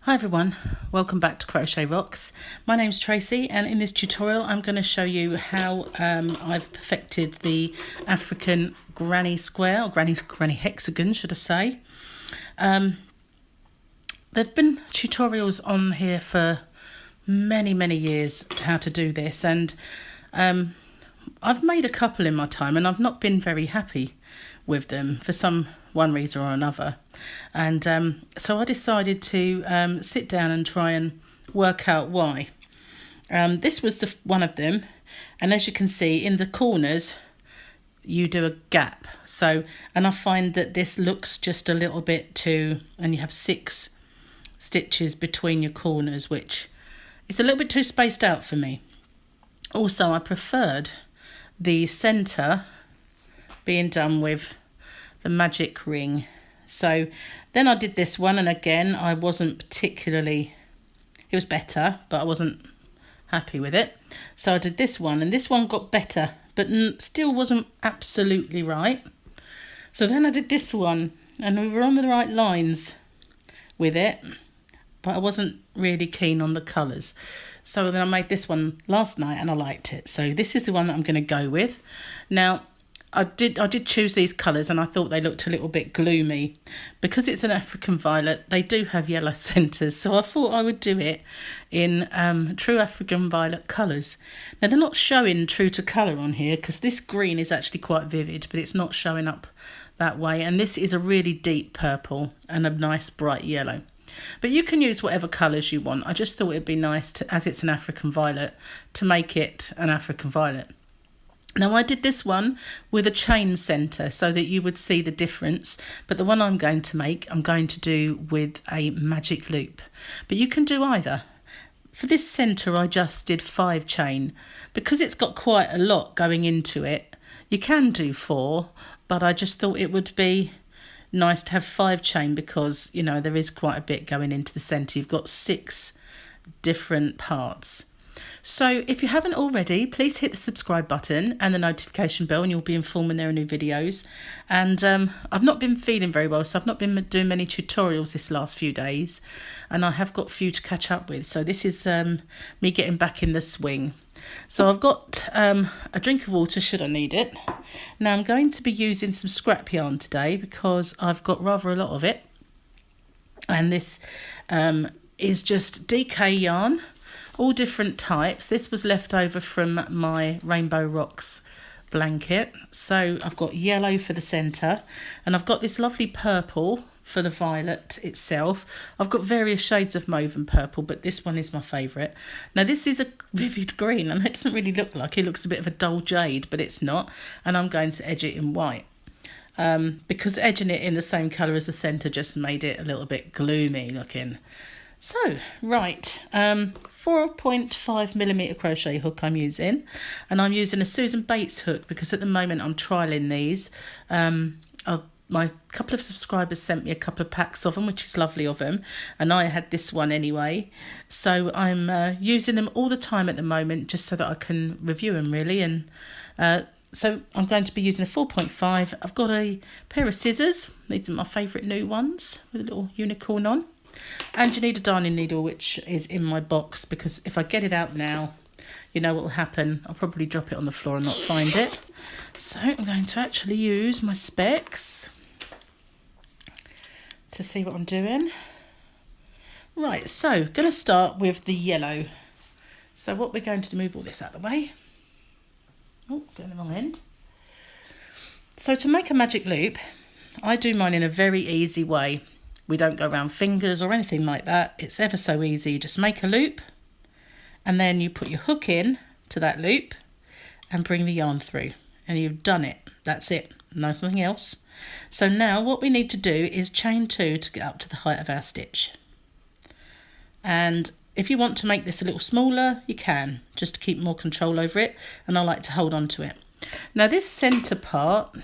Hi everyone, welcome back to Crochet Rocks. My name's Tracy, and in this tutorial I'm going to show you how I've perfected the African granny square, or granny hexagon should I say. There have been tutorials on here for many years how to do this, and I've made a couple in my time and I've not been very happy with them for one reason or another, and so I decided to sit down and try and work out why. This was one of them, and as you can see in the corners you do a gap, and I find that this looks just a little bit too, and you have 6 stitches between your corners, which is a little bit too spaced out for me. Also, I preferred the centre being done with the magic ring. So then I did this one, and again I wasn't particularly, it was better, but I wasn't happy with it. So I did this one, and this one got better, but still wasn't absolutely right. So then I did this one, and we were on the right lines with it, but I wasn't really keen on the colours. So then I made this one last night and I liked it. So this is the one that I'm going to go with. Now, I did choose these colours, and I thought they looked a little bit gloomy. Because it's an African violet, they do have yellow centres, so I thought I would do it in true African violet colours. Now, they're not showing true to colour on here because this green is actually quite vivid, but it's not showing up that way. And this is a really deep purple and a nice bright yellow. But you can use whatever colours you want. I just thought it'd be nice, as it's an African violet, to make it an African violet. Now, I did this one with a chain centre so that you would see the difference, but the one I'm going to make, I'm going to do with a magic loop. But you can do either. For this centre, I just did 5 chain. Because it's got quite a lot going into it, you can do 4, but I just thought it would be nice to have 5 chain because, you know, there is quite a bit going into the centre. You've got 6 different parts. So if you haven't already, please hit the subscribe button and the notification bell, and you'll be informed when there are new videos. And I've not been feeling very well, so I've not been doing many tutorials this last few days, and I have got a few to catch up with. So this is me getting back in the swing. So I've got a drink of water should I need it. Now I'm going to be using some scrap yarn today because I've got rather a lot of it. And this is just DK yarn, all different types. This was left over from my Rainbow Rocks blanket. So I've got yellow for the centre, and I've got this lovely purple for the violet itself. I've got various shades of mauve and purple, but this one is my favourite. Now this is a vivid green, and it doesn't really look like it. Looks a bit of a dull jade, but it's not. And I'm going to edge it in white because edging it in the same colour as the centre just made it a little bit gloomy looking. So, right, 4.5mm crochet hook I'm using, and I'm using a Susan Bates hook because at the moment I'm trialling these. My couple of subscribers sent me a couple of packs of them, which is lovely of them, and I had this one anyway. So I'm using them all the time at the moment just so that I can review them really. And so I'm going to be using a 4.5. I've got a pair of scissors. These are my favourite new ones with a little unicorn on. And you need a darning needle, which is in my box, because if I get it out now, you know what will happen. I'll probably drop it on the floor and not find it. So I'm going to actually use my specs to see what I'm doing. Right, so going to start with the yellow. So what we're going to do, move all this out of the way. Oh, going the wrong end. So to make a magic loop, I do mine in a very easy way. We don't go around fingers or anything like that. It's ever so easy. You just make a loop, and then you put your hook in to that loop and bring the yarn through, and you've done it. That's it, nothing else. So now what we need to do is chain 2 to get up to the height of our stitch. And if you want to make this a little smaller, you can, just to keep more control over it, and I like to hold on to it. Now this centre part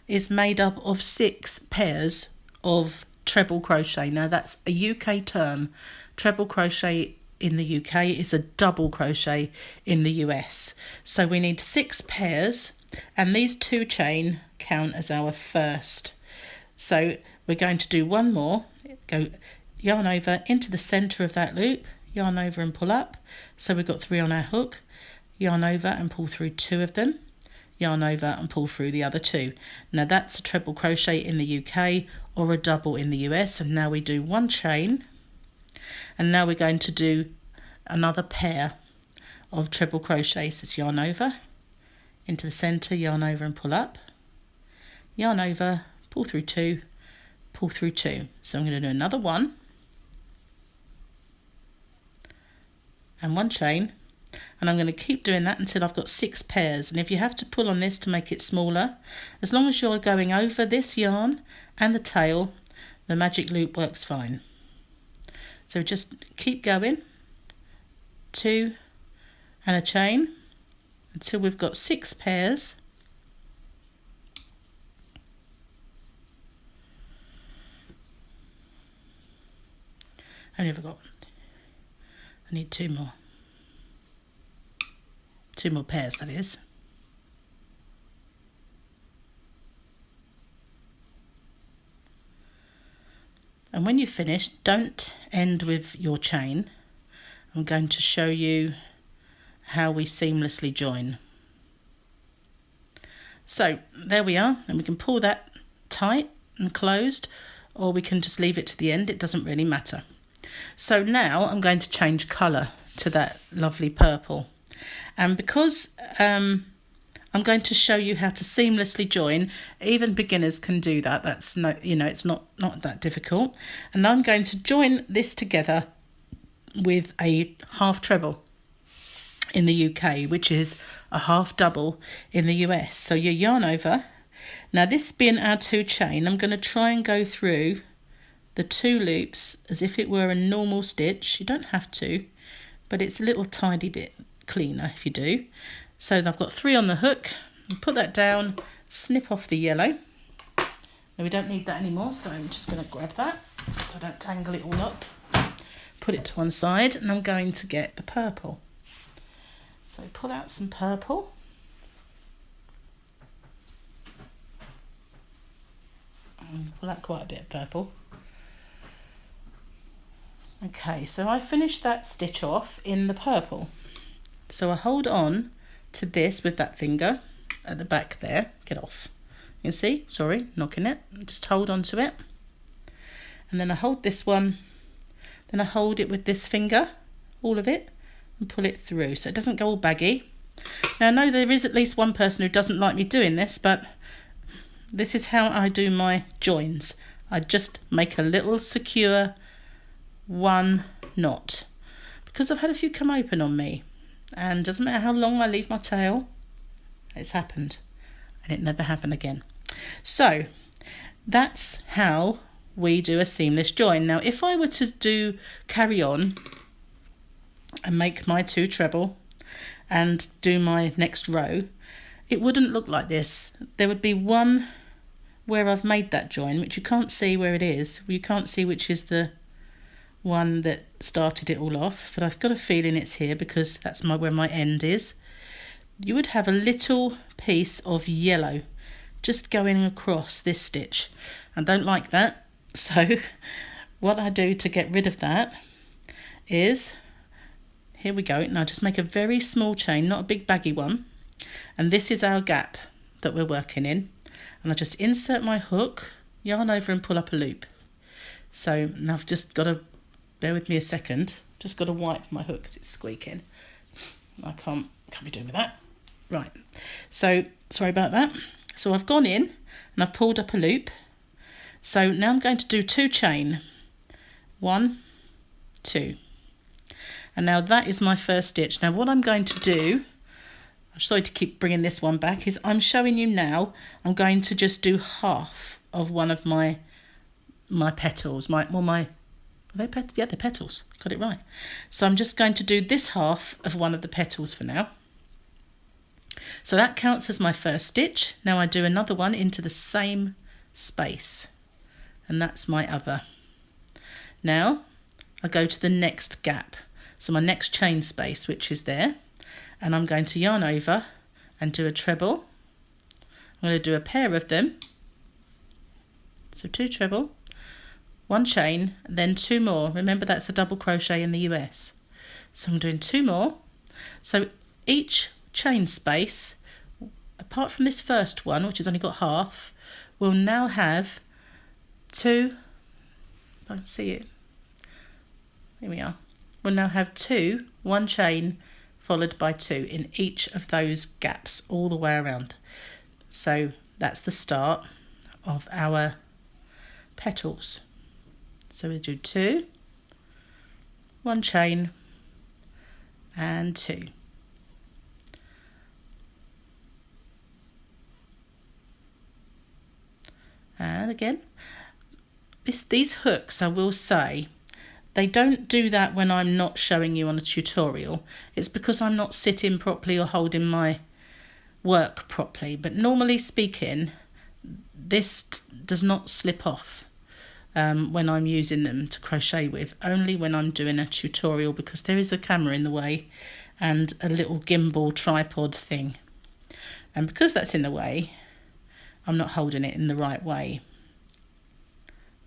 is made up of 6 pairs of treble crochet. Now that's a UK term. Treble crochet in the UK is a double crochet in the US. So we need 6 pairs, and these 2 chain count as our first. So we're going to do one more. yarn over into the center of that loop, yarn over and pull up. So we've got 3 on our hook, yarn over and pull through 2 of them, yarn over and pull through the other 2. Now that's a treble crochet in the UK or a double in the US. And now we do 1 chain, and now we're going to do another pair of treble crochets. It's yarn over into the center, yarn over and pull up, yarn over, pull through 2, pull through 2. So I'm going to do another 1 and 1 chain, and I'm going to keep doing that until I've got 6 pairs. And if you have to pull on this to make it smaller, as long as you're going over this yarn and the tail, the magic loop works fine. So just keep going, 2 and a chain until we've got 6 pairs. I never got. I need 2 more. 2 more pairs, that is. And when you've finished, don't end with your chain. I'm going to show you how we seamlessly join. So there we are, and we can pull that tight and closed, or we can just leave it to the end. It doesn't really matter. So now I'm going to change colour to that lovely purple. And because I'm going to show you how to seamlessly join, even beginners can do that. That's no, it's not that difficult. And I'm going to join this together with a half treble in the UK, which is a half double in the US. So you yarn over. Now this being our 2 chain, I'm going to try and go through the 2 loops as if it were a normal stitch. You don't have to, but it's a little tiny bit cleaner if you do. So I've got 3 on the hook, put that down, snip off the yellow. Now we don't need that anymore, so I'm just going to grab that so I don't tangle it all up. Put it to one side, and I'm going to get the purple. So pull out some purple. Pull out quite a bit of purple. Okay, so I finished that stitch off in the purple. So I hold on to this with that finger at the back there. Get off. You can see, sorry, knocking it. Just hold on to it. And then I hold this one. Then I hold it with this finger, all of it, and pull it through so it doesn't go all baggy. Now I know there is at least one person who doesn't like me doing this, but this is how I do my joins. I just make a little secure 1 knot, because I've had a few come open on me, and doesn't matter how long I leave my tail, it's happened, and it never happened again. So that's how we do a seamless join. Now if I were to carry on and make my 2 treble and do my next row, it wouldn't look like this. There would be one where I've made that join, which you can't see where it is. You can't see which is the one that started it all off, but I've got a feeling it's here because that's where my end is. You would have a little piece of yellow just going across this stitch. I don't like that, so what I do to get rid of that is, here we go, now just make a very small chain, not a big baggy one, and this is our gap that we're working in, and I just insert my hook, yarn over and pull up a loop. So now I've just got to, bear with me a second, just got to wipe my hook because it's squeaking. I can't be doing with that. Right, so sorry about that. So I've gone in and I've pulled up a loop. So now I'm going to do 2 chain, 1, 2. And now that is my first stitch. Now what I'm going to do, I'm sorry to keep bringing this one back, is I'm showing you now, I'm going to just do half of one of my petals, are they yeah, they're petals, got it right. So I'm just going to do this half of one of the petals for now. So that counts as my first stitch. Now I do another one into the same space, and that's my other. Now I go to the next gap, so my next chain space, which is there, and I'm going to yarn over and do a treble. I'm going to do a pair of them, so 2 treble, 1 chain, then 2 more. Remember, that's a double crochet in the US. So I'm doing 2 more. So each chain space, apart from this first one, which has only got half, will now have 2, if I can see it, here we are, we'll now have 2, 1 chain followed by 2 in each of those gaps all the way around. So that's the start of our petals. So we do 2, 1 chain and 2. And again, these hooks, I will say, they don't do that when I'm not showing you on a tutorial. It's because I'm not sitting properly or holding my work properly. But normally speaking, this does not slip off when I'm using them to crochet with, only when I'm doing a tutorial, because there is a camera in the way and a little gimbal tripod thing. And because that's in the way, I'm not holding it in the right way.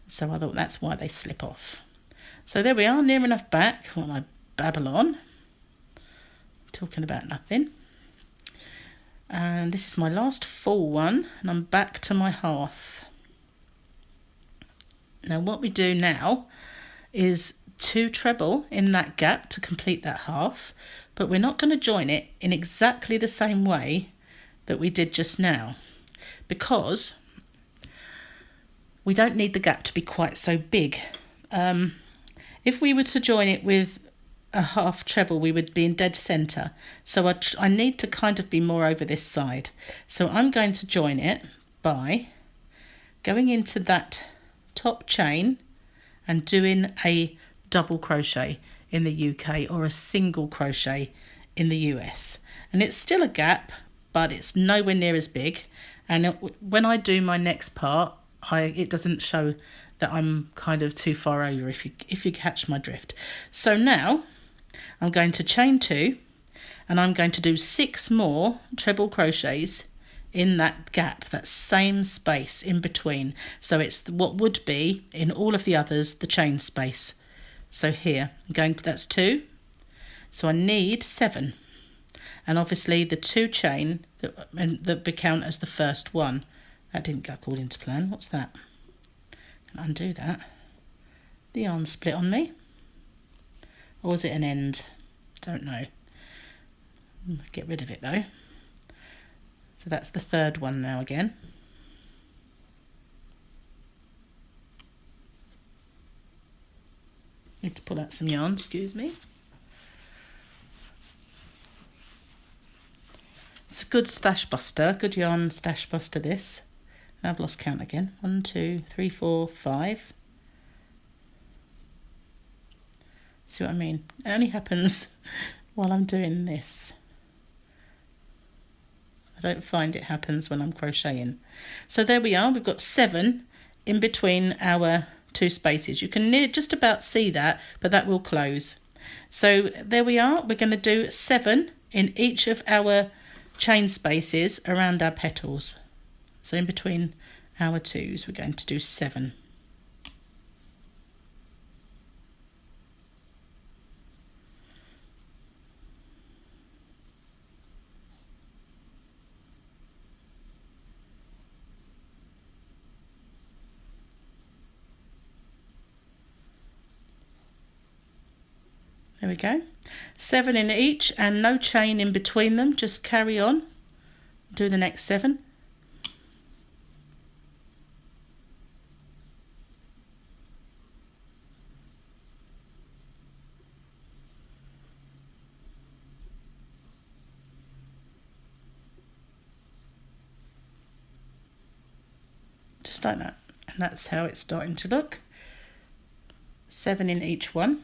So I thought that's why they slip off. So there we are, near enough back while I babble on, talking about nothing. And this is my last full one, and I'm back to my half. Now what we do now is 2 treble in that gap to complete that half, but we're not going to join it in exactly the same way that we did just now, because we don't need the gap to be quite so big. If we were to join it with a half treble, we would be in dead center. So I need to kind of be more over this side. So I'm going to join it by going into that top chain and doing a double crochet in the UK or a single crochet in the US. And it's still a gap, but it's nowhere near as big. And when I do my next part, it doesn't show that I'm kind of too far over, if you catch my drift. So now I'm going to chain 2, and I'm going to do 6 more treble crochets in that gap, that same space in between. So it's what would be in all of the others the chain space. So here I'm going to, that's 2, so I need 7, and obviously the 2 chain that count as the first one. That didn't go according to plan. What's that? Undo that. The yarn split on me, or was it an end? Don't know. Get rid of it though. So that's the 3rd one now again. Need to pull out some yarn, excuse me. It's a good stash buster, good yarn stash buster this. I've lost count again. 1, 2, 3, 4, 5. See what I mean? It only happens while I'm doing this. I don't find it happens when I'm crocheting. So there we are. We've got 7 in between our 2 spaces. You can just about see that, but that will close. So there we are. We're going to do 7 in each of our chain spaces around our petals. So in between our 2s, we're going to do 7. There we go. 7 in each and no chain in between them. Just carry on. Do the next 7. Just like that. And that's how it's starting to look. 7 in each one.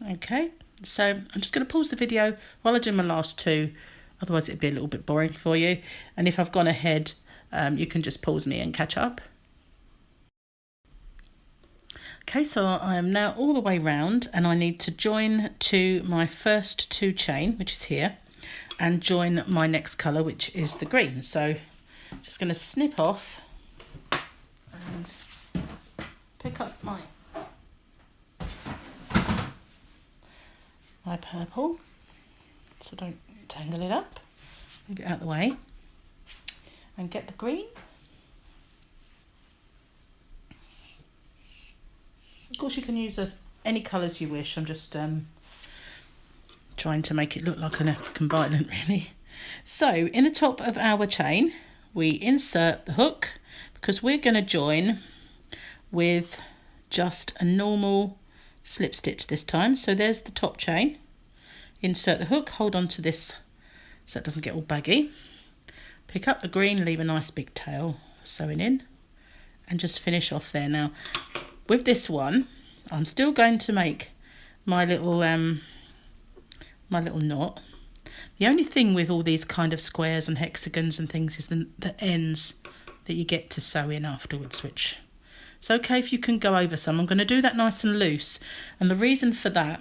Okay, so I'm just going to pause the video while I do my last two, otherwise it'd be a little bit boring for you. And if I've gone ahead, you can just pause me and catch up. Okay, so I am now all the way round and I need to join to my first two chain, which is here, and join my next colour, which is the green. So I'm just going to snip off and pick up my purple, so don't tangle it up, move it out of the way, and get the green. Of course you can use any colours you wish. I'm just trying to make it look like an African violent really. So in the top of our chain we insert the hook, because we're going to join with just a normal slip stitch this time. So there's the top chain, insert the hook, hold on to this so it doesn't get all baggy, pick up the green, leave a nice big tail sewing in, and just finish off there. Now with this one I'm still going to make my little knot. The only thing with all these kind of squares and hexagons and things is the ends that you get to sew in afterwards, which it's okay if you can go over some. I'm going to do that nice and loose, and the reason for that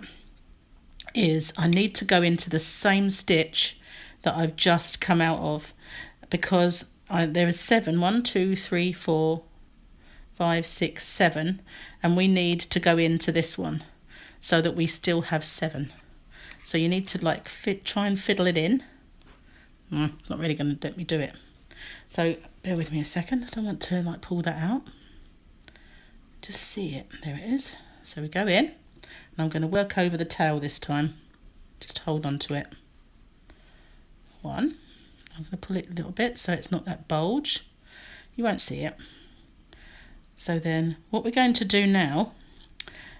is I need to go into the same stitch that I've just come out of, because there is 7, 1, 2, 3, 4, 5, 6, 7, and we need to go into this one so that we still have 7. So you need to like try and fiddle it in. It's not really going to let me do it. So bear with me a second. I don't want to like pull that out. Just see it. There it is. So we go in, and I'm going to work over the tail this time. Just hold on to it. 1. I'm going to pull it a little bit so it's not that bulge. You won't see it. So then what we're going to do now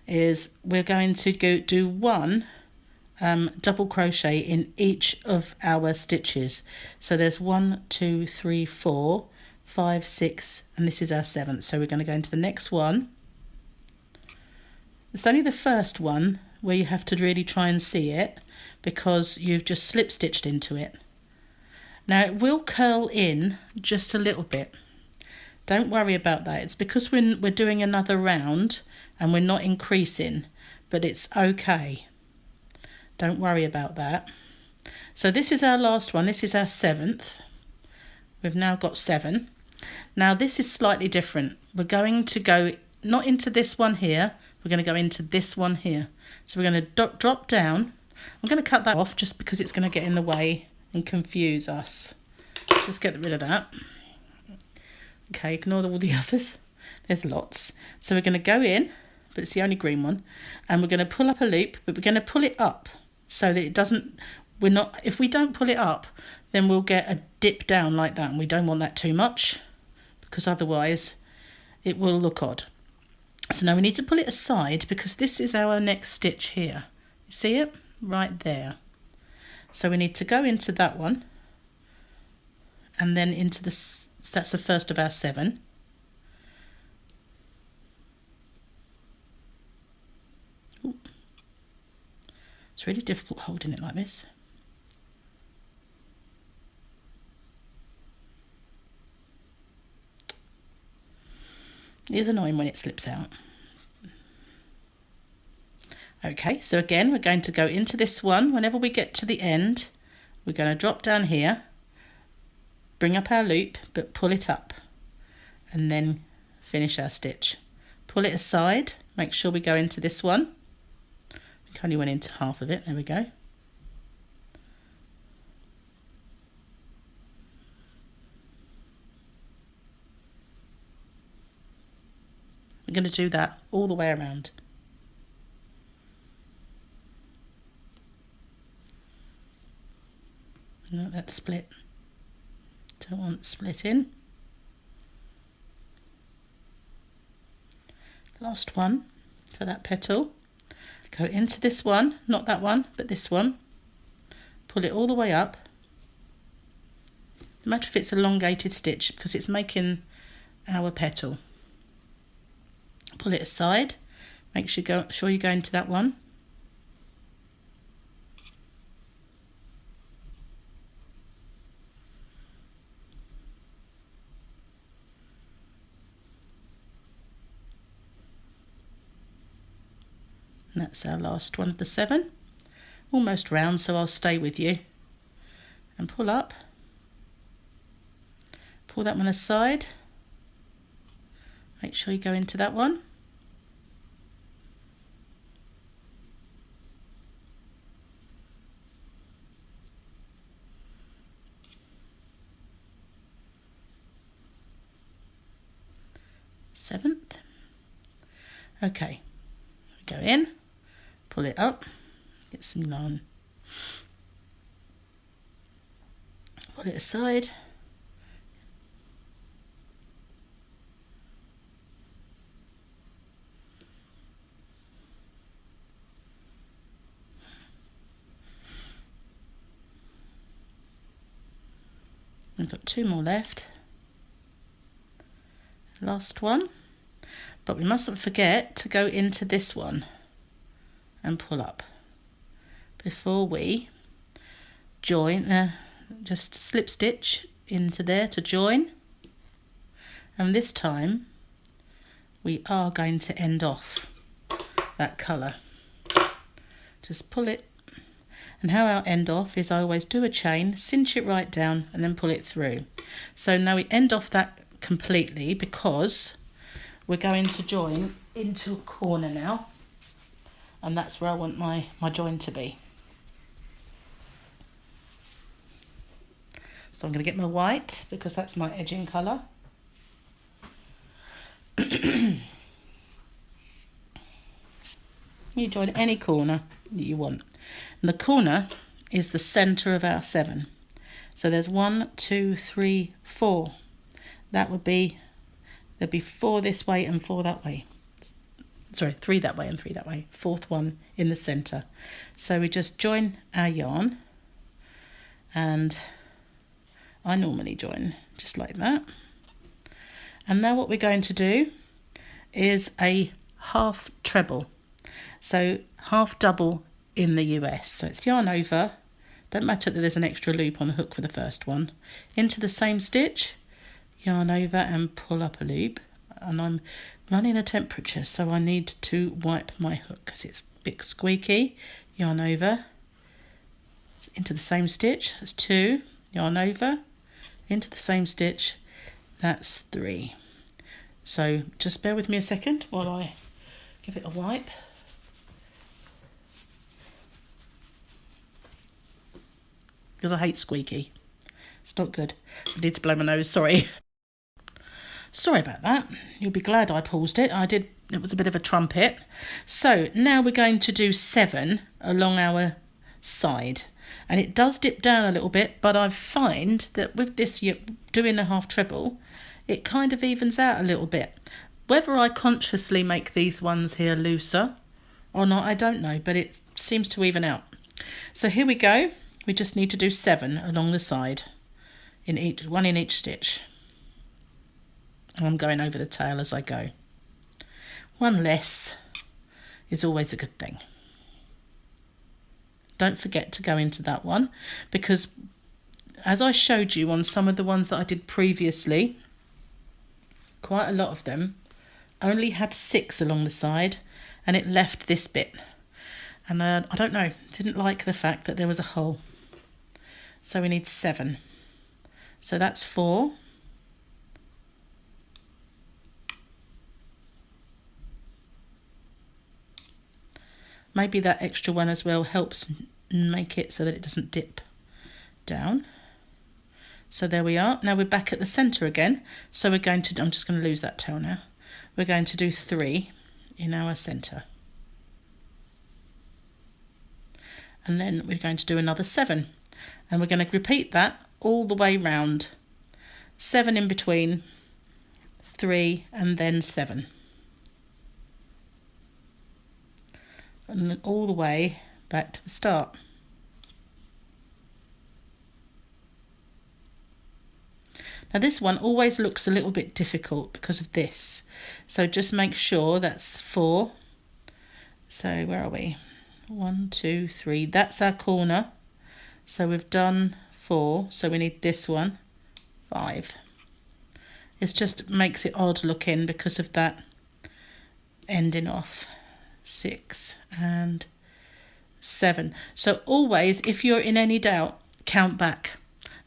is we're going to go do 1 double crochet in each of our stitches. So there's 1, 2, 3, 4, 5, 6, and this is our 7th. So we're going to go into the next one. It's only the first one where you have to really try and see it, because you've just slip stitched into it. Now it will curl in just a little bit. Don't worry about that. It's because we're doing another round and we're not increasing, but it's okay. Don't worry about that. So this is our last one. This is our 7th. We've now got 7. Now this is slightly different. We're going to go not into this one here. We're going to go into this one here. So we're going to drop down. I'm going to cut that off just because it's going to get in the way and confuse us. Let's get rid of that. Okay, ignore all the others. There's lots. So we're going to go in, but it's the only green one, and we're going to pull up a loop, but we're going to pull it up so that it doesn't, if we don't pull it up, then we'll get a dip down like that, and we don't want that too much, because otherwise it will look odd. So now we need to pull it aside, because this is our next stitch here. You see it? Right there. So we need to go into that one, and then into this. So that's the first of our 7. Ooh. It's really difficult holding it like this. It is annoying when it slips out. Okay, so again we're going to go into this one. Whenever we get to the end, we're going to drop down here, bring up our loop, but pull it up, and then finish our stitch. Pull it aside, make sure we go into this one. I think I only went into half of it. There we go. We're going to do that all the way around. No, that's split. Don't want split in. Last one for that petal. Go into this one, not that one, but this one. Pull it all the way up. No matter if it's elongated stitch, because it's making our petal. Pull it aside. Make sure you go into that one. And that's our last one of the 7. Almost round, so I'll stay with you. And pull up. Pull that one aside. Make sure you go into that one. Seventh. Okay, go in, pull it up, get some yarn, pull it aside, we've got 2 more left. Last one, but we mustn't forget to go into this one and pull up before we join. Just slip stitch into there to join, and this time we are going to end off that colour. Just pull it, and how I'll end off is I always do a chain, cinch it right down and then pull it through. So now we end off that completely because we're going to join into a corner now, and that's where I want my join to be. So I'm going to get my white because that's my edging colour. You join any corner that you want, and the corner is the centre of our 7. So there's 1, 2, 3, 4. That would be, there'd be 4 this way and 4 that way. Sorry, 3 that way and 3 that way. 4th one in the centre. So we just join our yarn, and I normally join just like that. And now what we're going to do is a half treble. So half double in the US. So it's yarn over, don't matter that there's an extra loop on the hook for the first one, into the same stitch, yarn over and pull up a loop. And I'm running a temperature, so I need to wipe my hook because it's a bit squeaky. Yarn over, into the same stitch, that's 2, yarn over, into the same stitch, that's 3. So just bear with me a second while I give it a wipe. Because I hate squeaky. It's not good. I need to blow my nose, sorry. Sorry about that. You'll be glad I paused it. It was a bit of a trumpet. So now we're going to do 7 along our side. And it does dip down a little bit, but I find that with this doing a half treble, it kind of evens out a little bit. Whether I consciously make these ones here looser or not, I don't know, but it seems to even out. So here we go. We just need to do 7 along the side, one in each stitch. And I'm going over the tail as I go. 1 less is always a good thing. Don't forget to go into that one, because as I showed you on some of the ones that I did previously, quite a lot of them only had 6 along the side, and it left this bit. And I don't know, didn't like the fact that there was a hole. So we need 7. So that's 4. Maybe that extra one as well helps make it so that it doesn't dip down. So there we are. Now we're back at the centre again. So we're going to, I'm just going to lose that tail now. We're going to do 3 in our centre. And then we're going to do another 7. And we're going to repeat that all the way round. 7 in between, 3 and then 7. And then all the way back to the start. Now this one always looks a little bit difficult because of this. So just make sure that's 4. So where are we? 1, 2, 3. That's our corner. So we've done 4. So we need this one, 5. It just makes it odd looking because of that ending off. 6 and 7. So always, if you're in any doubt, count back.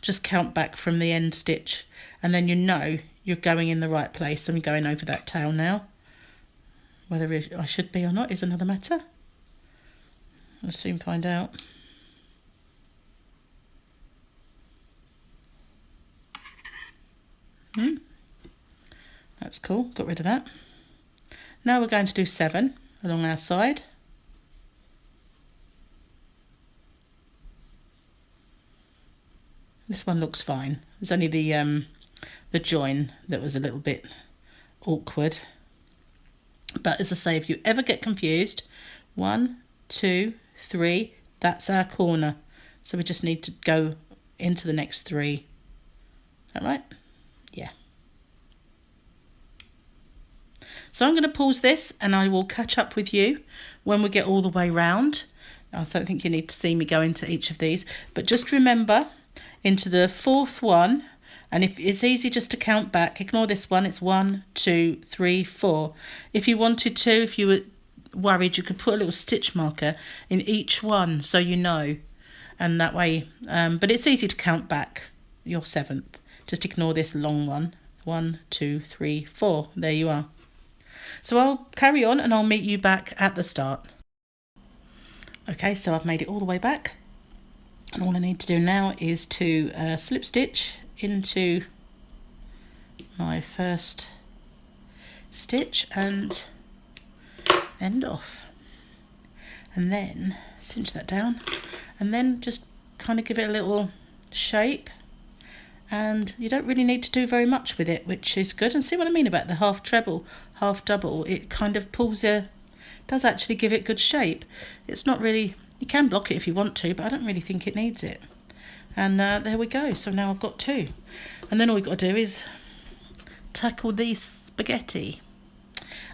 Just count back from the end stitch, and then you know you're going in the right place. I'm going over that tail now. Whether I should be or not is another matter. I'll soon find out. That's cool, got rid of that. Now we're going to do 7 along our side. This one looks fine. There's only the join that was a little bit awkward. But as I say, if you ever get confused, 1, 2, 3, that's our corner. So we just need to go into the next 3. Is that right? Yeah. So I'm going to pause this and I will catch up with you when we get all the way round. I don't think you need to see me go into each of these, but just remember into the 4th one, and if it's easy just to count back, ignore this one, it's 1, 2, 3, 4. If you wanted to, if you were worried, you could put a little stitch marker in each one so you know, and that way, but it's easy to count back your 7th. Just ignore this long one. 1, 2, 3, 4. There you are. So I'll carry on and I'll meet you back at the start. Okay, so I've made it all the way back, and all I need to do now is to slip stitch into my first stitch and end off, and then cinch that down, and then just kind of give it a little shape. And you don't really need to do very much with it, which is good. And see what I mean about the half treble, half double? It kind of does actually give it good shape. It's not really, you can block it if you want to, but I don't really think it needs it. And there we go. So now I've got 2. And then all we've got to do is tackle the spaghetti.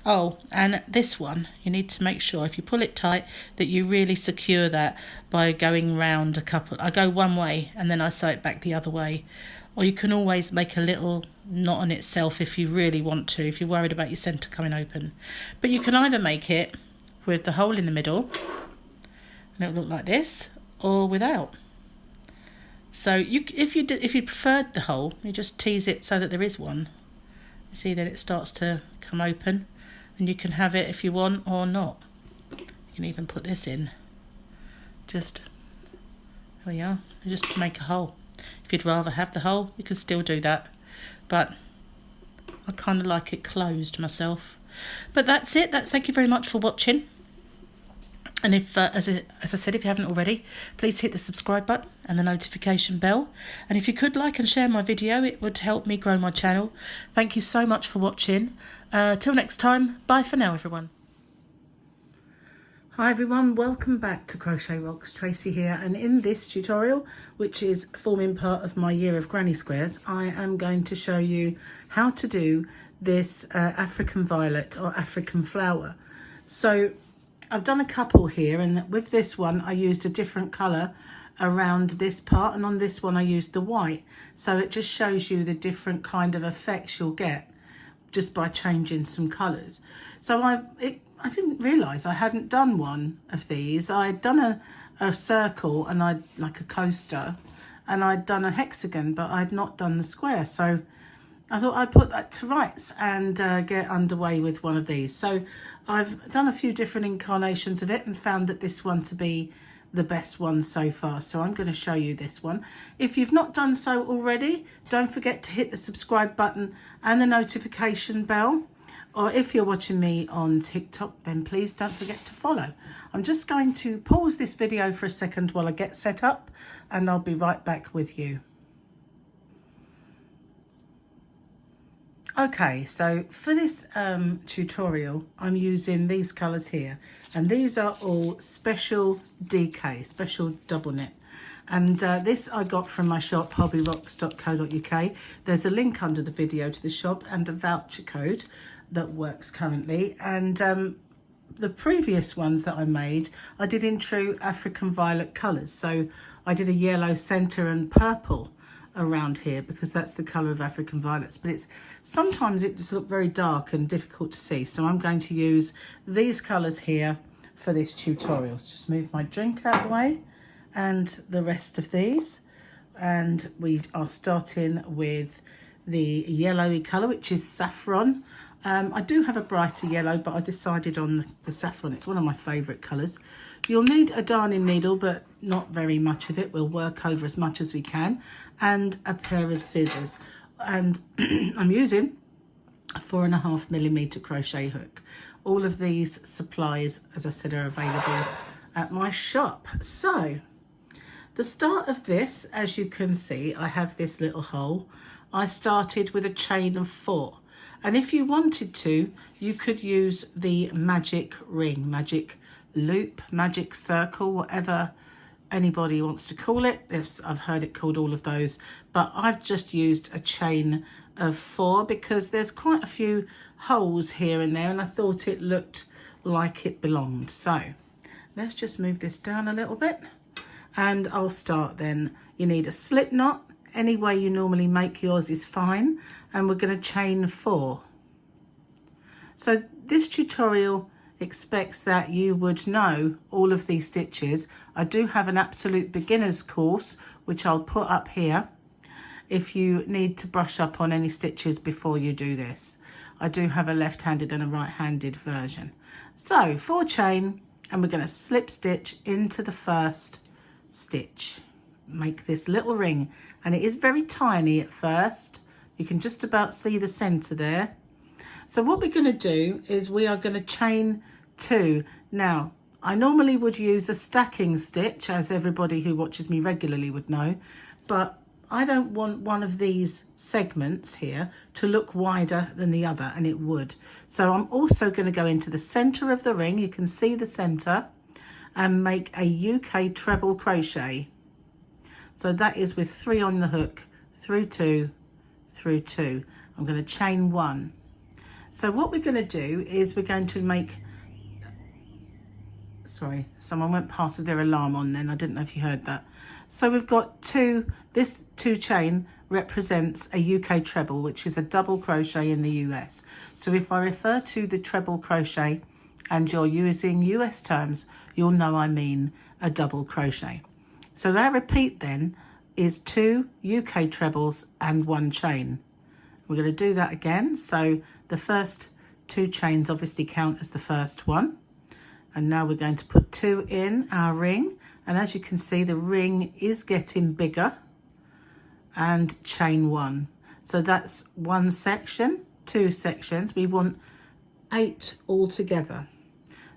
Oh, and this one, you need to make sure if you pull it tight that you really secure that by going round a couple. I go one way and then I sew it back the other way. Or you can always make a little knot on itself if you really want to, if you're worried about your centre coming open. But you can either make it with the hole in the middle, and it'll look like this, or without. So if you preferred the hole, you just tease it so that there is one. You see that it starts to come open, and you can have it if you want or not. You can even put this in. Just, there we are, just make a hole. If you'd rather have the hole, you can still do that, but I kind of like it closed myself. But that's it. Thank you very much for watching. And if, as I said, if you haven't already, please hit the subscribe button and the notification bell. And if you could like and share my video, it would help me grow my channel. Thank you so much for watching. Till next time, bye for now, everyone. Hi everyone, welcome back to Crochet Rocks. Tracy here, and in this tutorial, which is forming part of my year of granny squares, I am going to show you how to do this African violet or African flower. So I've done a couple here, and with this one I used a different colour around this part, and on this one I used the white. So it just shows you the different kind of effects you'll get just by changing some colours. So I didn't realise I hadn't done one of these. I'd done a circle and I'd like a coaster, and I'd done a hexagon, but I'd not done the square. So I thought I'd put that to rights and get underway with one of these. So I've done a few different incarnations of it and found that this one to be the best one so far. So I'm going to show you this one. If you've not done so already, don't forget to hit the subscribe button and the notification bell. Or if you're watching me on TikTok, then please don't forget to follow. I'm just going to pause this video for a second while I get set up, and I'll be right back with you. Okay, so for this tutorial, I'm using these colours here, and these are all special DK, special double knit. And this I got from my shop, hobbyrocks.co.uk. There's a link under the video to the shop and a voucher code that works currently. And the previous ones that I made, I did in true African violet colours. So I did a yellow centre and purple around here because that's the colour of African violets, but sometimes it just looks very dark and difficult to see. So I'm going to use these colours here for this tutorial. So just move my drink out of the way and the rest of these. And we are starting with the yellowy colour, which is saffron. I do have a brighter yellow, but I decided on the saffron. It's one of my favourite colours. You'll need a darning needle, but not very much of it. We'll work over as much as we can. And a pair of scissors. And I'm using a 4.5mm crochet hook. All of these supplies, as I said, are available at my shop. So the start of this, as you can see, I have this little hole. I started with a chain of 4. And if you wanted to, you could use the magic ring, magic loop, magic circle, whatever anybody wants to call it. I've heard it called all of those, but I've just used a chain of 4 because there's quite a few holes here and there, and I thought it looked like it belonged. So let's just move this down a little bit, and I'll start then. You need a slip knot. Any way you normally make yours is fine, and we're going to chain 4. So this tutorial expects that you would know all of these stitches. I do have an absolute beginner's course, which I'll put up here if you need to brush up on any stitches before you do this. I do have a left-handed and a right-handed version. So 4 chain, and we're going to slip stitch into the first stitch. Make this little ring, and it is very tiny at first. You can just about see the center there. So what we're going to do is we are going to chain 2. Now, I normally would use a stacking stitch, as everybody who watches me regularly would know, but I don't want one of these segments here to look wider than the other, and it would. So I'm also going to go into the center of the ring. You can see the center, and make a UK treble crochet. So that is with 3 on the hook, through 2, through 2. I'm going to chain 1. So what we're going to do is we're going to make, sorry, someone went past with their alarm on then. I didn't know if you heard that. So we've got 2, this 2 chain represents a UK treble, which is a double crochet in the US. So if I refer to the treble crochet and you're using US terms, you'll know I mean a double crochet. So our repeat then is 2 UK trebles and 1 chain. We're going to do that again. So the first 2 chains obviously count as the first one. And now we're going to put 2 in our ring. And as you can see, the ring is getting bigger, and chain 1. So that's 1 section, 2 sections. We want 8 altogether.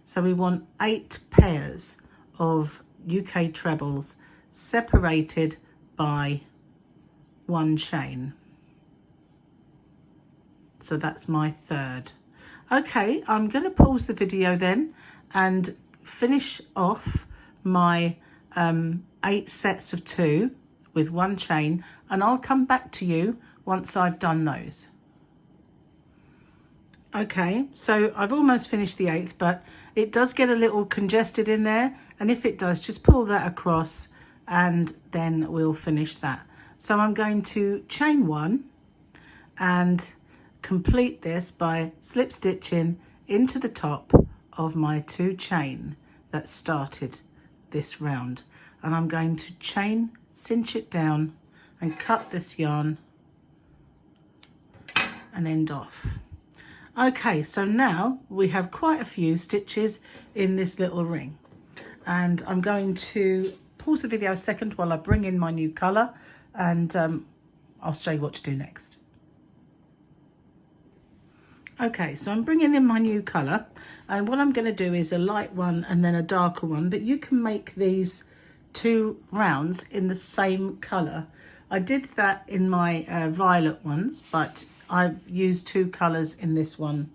So we want 8 pairs of UK trebles separated by 1 chain. So that's my 3rd. Okay, I'm going to pause the video then and finish off my 8 sets of 2 with 1 chain, and I'll come back to you once I've done those. Okay, so I've almost finished the 8th, but it does get a little congested in there, and if it does, just pull that across and then we'll finish that. So I'm going to chain 1 and complete this by slip stitching into the top of my 2 chain that started this round, and I'm going to chain, cinch it down and cut this yarn and end off. Okay, so now we have quite a few stitches in this little ring, and I'm going to pause the video a second while I bring in my new colour, and I'll show you what to do next. Okay, so I'm bringing in my new colour, and what I'm going to do is a light one and then a darker one, but you can make these 2 rounds in the same colour. I did that in my violet ones, but I've used 2 colours in this one,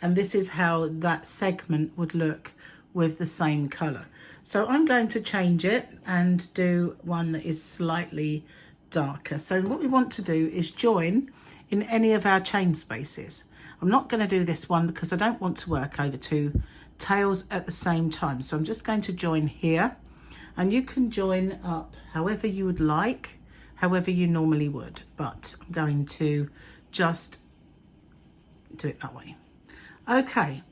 and this is how that segment would look with the same colour. So I'm going to change it and do one that is slightly darker. So what we want to do is join in any of our chain spaces. I'm not going to do this one because I don't want to work over 2 tails at the same time. So I'm just going to join here, and you can join up however you would like, however you normally would, but I'm going to just do it that way. Okay,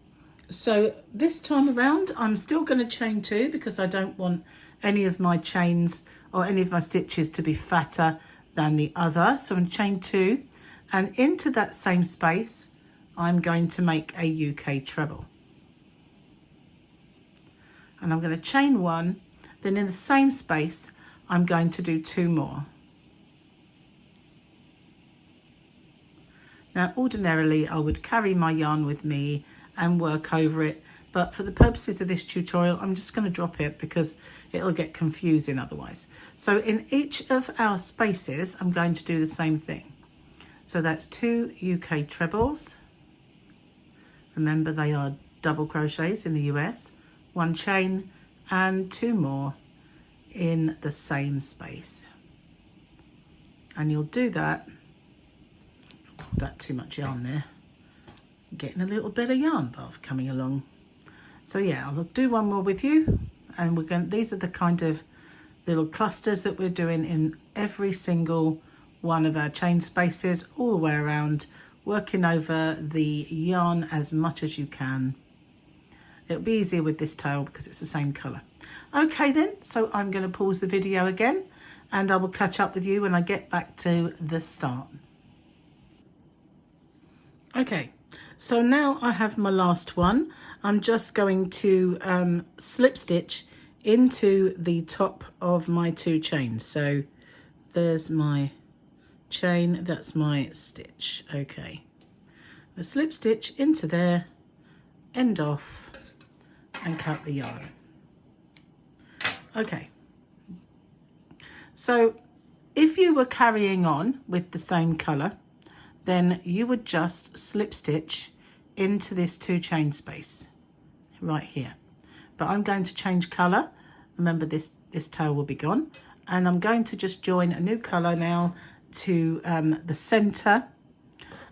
so this time around I'm still going to chain 2 because I don't want any of my chains or any of my stitches to be fatter than the other. So I'm going to chain 2, and into that same space I'm going to make a UK treble, and I'm going to chain 1, then in the same space I'm going to do 2 more. Now ordinarily I would carry my yarn with me and work over it, but for the purposes of this tutorial I'm just going to drop it because it'll get confusing otherwise. So in each of our spaces I'm going to do the same thing. So that's 2 UK trebles. Remember, they are double crochets in the US. 1 chain and 2 more in the same space, and you'll do that. That too much yarn there, getting a little bit of yarn bath coming along. So yeah, I'll do one more with you, and we're going, these are the kind of little clusters that we're doing in every single one of our chain spaces all the way around, working over the yarn as much as you can. It'll be easier with this tail because it's the same colour. Okay then, so I'm going to pause the video again and I will catch up with you when I get back to the start. Okay, so now I have my last one. I'm just going to slip stitch into the top of my 2 chains. So there's my chain, that's my stitch. Okay, a slip stitch into there, end off, and cut the yarn. Okay, so if you were carrying on with the same colour, then you would just slip stitch into this 2 chain space right here. But I'm going to change colour. Remember, this tail will be gone, and I'm going to just join a new colour now to the centre,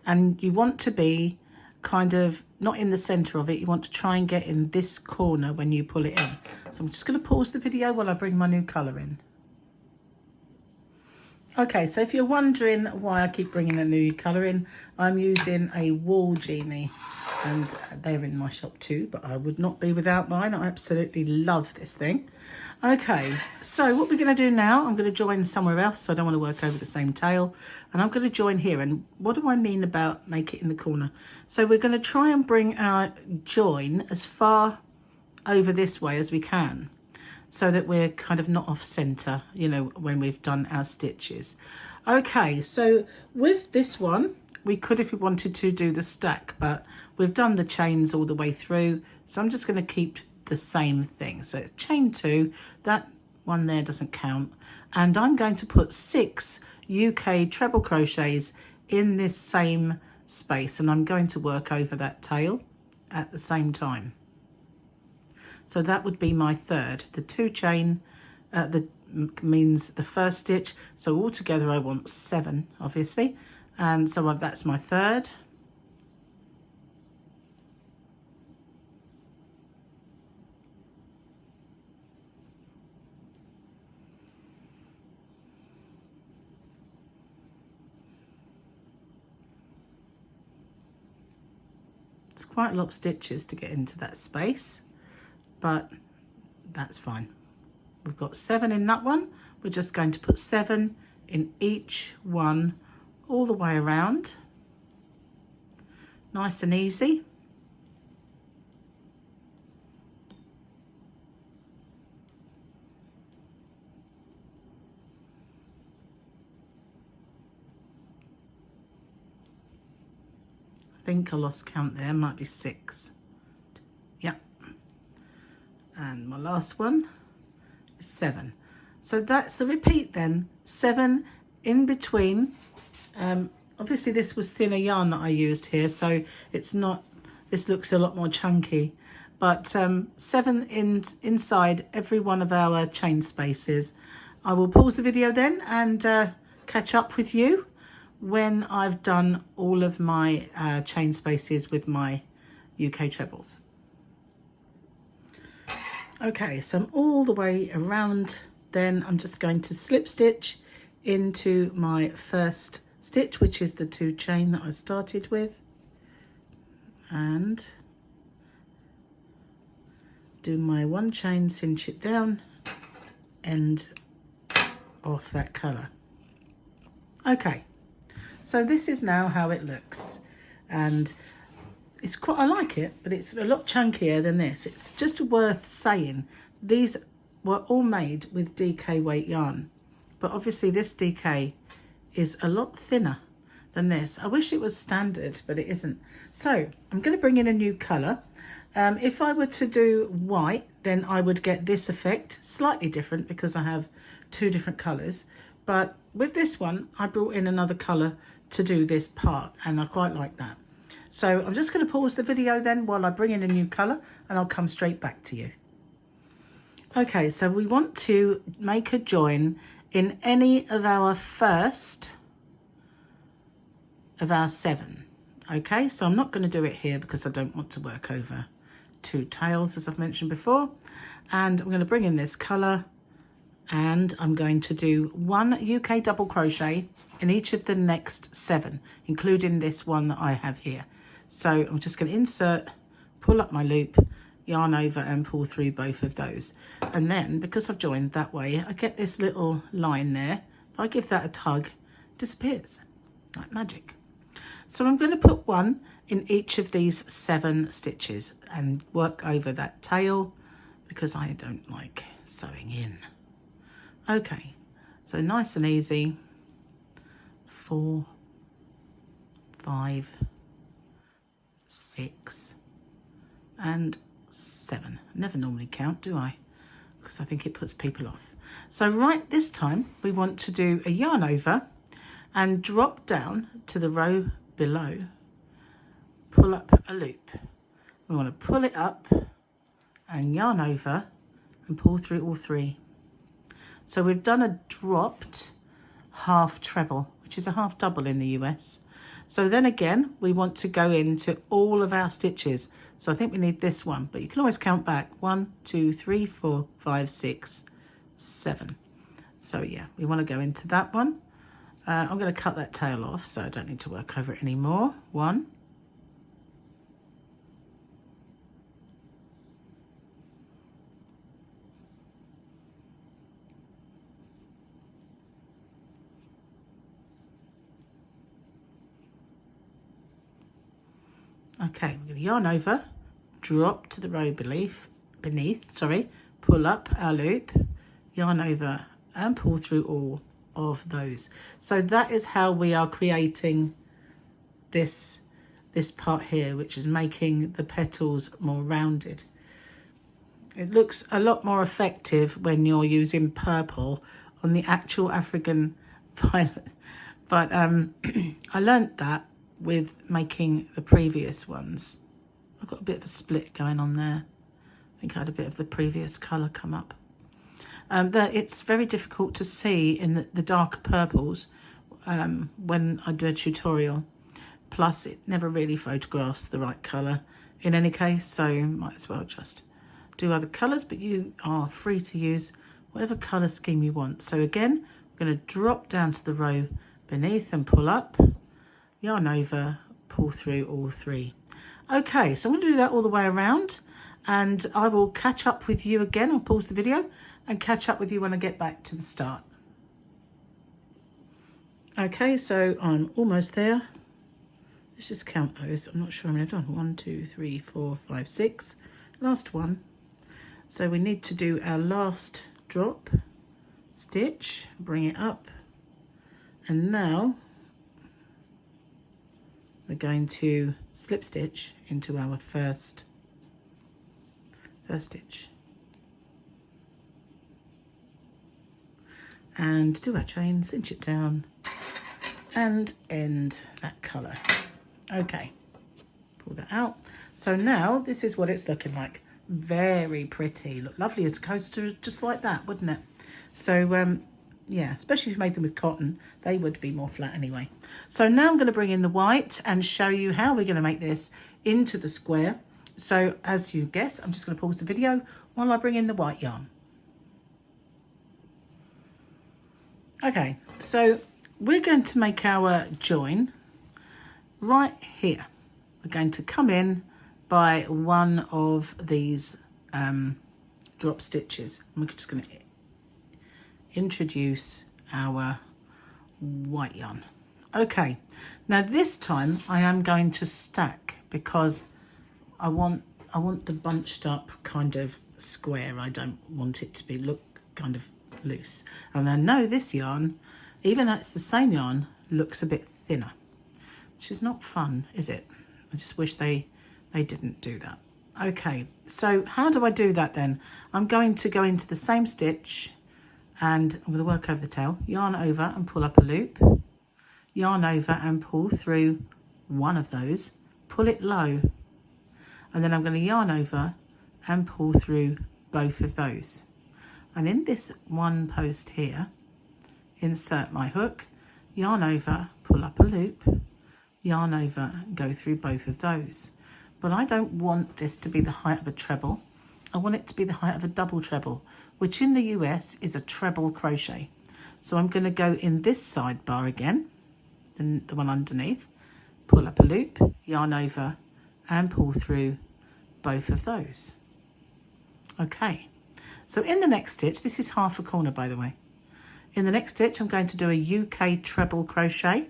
and you want to be kind of not in the center of it, you want to try and get in this corner when you pull it in. So I'm just going to pause the video while I bring my new colour in. Okay, so if you're wondering why I keep bringing a new colour in, I'm using a wall genie, and they're in my shop too, but I would not be without mine. I absolutely love this thing. Okay, so what we're going to do now, I'm going to join somewhere else, so I don't want to work over the same tail, and I'm going to join here. And what do I mean about make it in the corner? So we're going to try and bring our join as far over this way as we can, so that we're kind of not off center, you know, when we've done our stitches. Okay, so with this one, we could, if we wanted to, do the stack, but we've done the chains all the way through, so I'm just going to keep the same thing. So it's chain 2, that one there doesn't count, and I'm going to put 6 UK treble crochets in this same space, and I'm going to work over that tail at the same time. So that would be my third. The 2 chain means the first stitch, so altogether I want 7 obviously, and so that's my third. It's quite a lot of stitches to get into that space, but that's fine. We've got 7 in that one. We're just going to put 7 in each one all the way around. Nice and easy. I think I lost count there, might be 6. Yeah. And my last one is 7. So that's the repeat then. 7 in between. Obviously this was thinner yarn that I used here, so it's not, this looks a lot more chunky, but 7 inside every one of our chain spaces. I will pause the video then and catch up with you when I've done all of my chain spaces with my UK trebles. Okay, so I'm all the way around, then I'm just going to slip stitch into my first stitch, which is the 2 chain that I started with, and do my 1 chain, cinch it down, end off that colour. Okay, so this is now how it looks, and it's quite, I like it, but it's a lot chunkier than this. It's just worth saying these were all made with DK weight yarn, but obviously this DK is a lot thinner than this. I wish it was standard, but it isn't. So I'm going to bring in a new colour. If I were to do white, then I would get this effect, slightly different because I have 2 different colours. But with this one, I brought in another colour to do this part, and I quite like that. So I'm just going to pause the video then while I bring in a new colour, and I'll come straight back to you. Okay, so we want to make a join in any of our first of our 7. Okay, so I'm not going to do it here because I don't want to work over 2 tails, as I've mentioned before. And I'm going to bring in this colour, and I'm going to do 1 UK double crochet in each of the next 7, including this one that I have here. So I'm just going to insert, pull up my loop, yarn over and pull through both of those. And then, because I've joined that way, I get this little line there. If I give that a tug, it disappears like magic. So I'm going to put 1 in each of these 7 stitches and work over that tail because I don't like sewing in. Okay, so nice and easy. 4, 5, 6 and 7. I never normally count, do I? Because I think it puts people off. So right this time we want to do a yarn over and drop down to the row below, pull up a loop. We want to pull it up and yarn over and pull through all 3. So we've done a dropped half treble, which is a half double in the US. So then again, we want to go into all of our stitches. So I think we need this one, but you can always count back. 1, 2, 3, 4, 5, 6, 7. So yeah, we want to go into that one. I'm going to cut that tail off so I don't need to work over it anymore. 1. Okay, we're going to yarn over, drop to the row beneath, pull up our loop, yarn over and pull through all of those. So that is how we are creating this part here, which is making the petals more rounded. It looks a lot more effective when you're using purple on the actual African violet, but I learnt that with making the previous ones. I've got a bit of a split going on there. I think I had a bit of the previous colour come up. That it's very difficult to see in the darker purples when I do a tutorial. Plus it never really photographs the right colour in any case, so might as well just do other colours, but you are free to use whatever colour scheme you want. So again, I'm going to drop down to the row beneath and pull up, yarn over, pull through all 3. Okay, so I'm going to do that all the way around, and I will catch up with you again. I'll pause the video and catch up with you when I get back to the start. Okay, so I'm almost there. Let's just count those. I'm not sure how many I've done. 1, 2, 3, 4, 5, 6. Last one. So we need to do our last drop stitch, bring it up, and now we're going to slip stitch into our first stitch and do our chain, cinch it down and end that colour. Okay, pull that out. So now this is what it's looking like. Very pretty, look lovely as a coaster, just like that, wouldn't it? So yeah, especially if you made them with cotton, they would be more flat anyway. So now I'm going to bring in the white and show you how we're going to make this into the square. So as you guess, I'm just going to pause the video while I bring in the white yarn. Okay, so we're going to make our join right here. We're going to come in by one of these drop stitches. I'm just going to introduce our white yarn. Okay, now this time I am going to stack because I want the bunched up kind of square. I don't want it to look kind of loose. And I know this yarn, even though it's the same yarn, looks a bit thinner, which is not fun, is it? I just wish they didn't do that. Okay, so how do I do that then? I'm going to go into the same stitch and I'm going to work over the tail, yarn over and pull up a loop, yarn over and pull through one of those, pull it low, and then I'm going to yarn over and pull through both of those. And in this one post here, insert my hook, yarn over, pull up a loop, yarn over, go through both of those. But I don't want this to be the height of a treble. I want it to be the height of a double treble, which in the US is a treble crochet. So I'm going to go in this sidebar again, the one underneath, pull up a loop, yarn over and pull through both of those. Okay, so in the next stitch, this is half a corner by the way. In the next stitch, I'm going to do a UK treble crochet.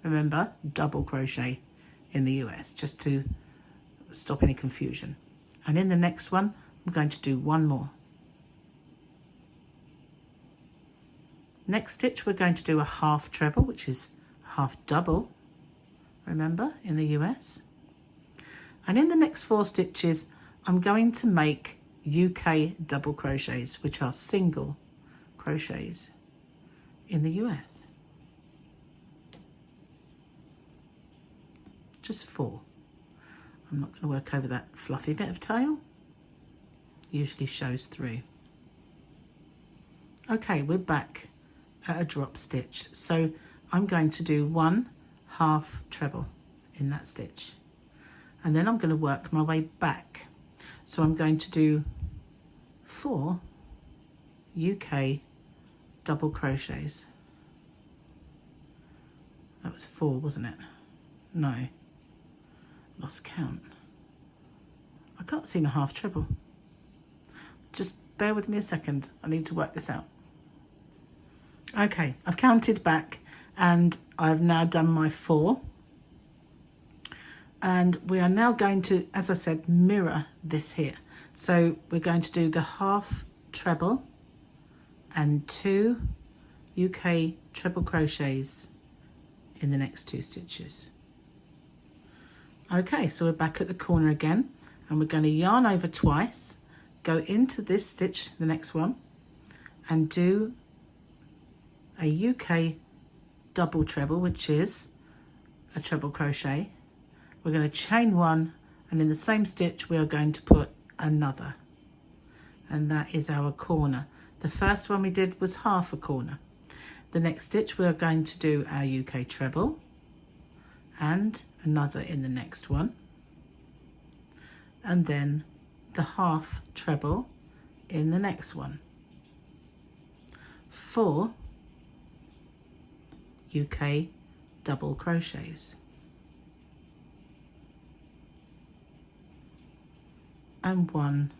Remember, double crochet in the US, just to stop any confusion. And in the next one, I'm going to do one more. Next stitch, we're going to do a half treble, which is half double, remember, in the US. And in the next 4 stitches, I'm going to make UK double crochets, which are single crochets in the US. Just 4. I'm not going to work over that fluffy bit of tail. Usually shows through. Okay, we're back at a drop stitch. So I'm going to do 1 half treble in that stitch. And then I'm going to work my way back. So I'm going to do 4 UK double crochets. That was 4, wasn't it? No, lost count. I can't see my half treble. Just bear with me a second. I need to work this out. Okay, I've counted back and I've now done my 4. And we are now going to, as I said, mirror this here. So we're going to do the half treble and 2 UK treble crochets in the next 2 stitches. Okay, so we're back at the corner again and we're going to yarn over twice, go into this stitch, the next one, and do a UK double treble, which is a treble crochet. We're going to chain 1 and in the same stitch we are going to put another, and that is our corner. The first one we did was half a corner. The next stitch we are going to do our UK treble and another in the next one, and then the half treble in the next one. 4 UK double crochets and 1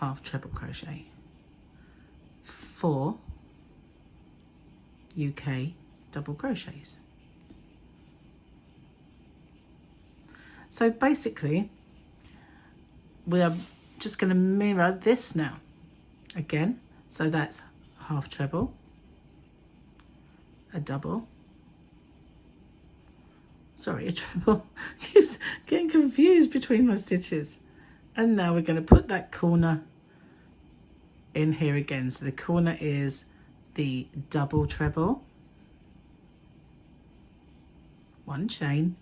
half treble crochet. 4 UK double crochets. So basically we are just going to mirror this now again. So that's half treble, a double, sorry, a treble, just getting confused between my stitches. And now we're going to put that corner in here again. So the corner is the double treble, 1 chain,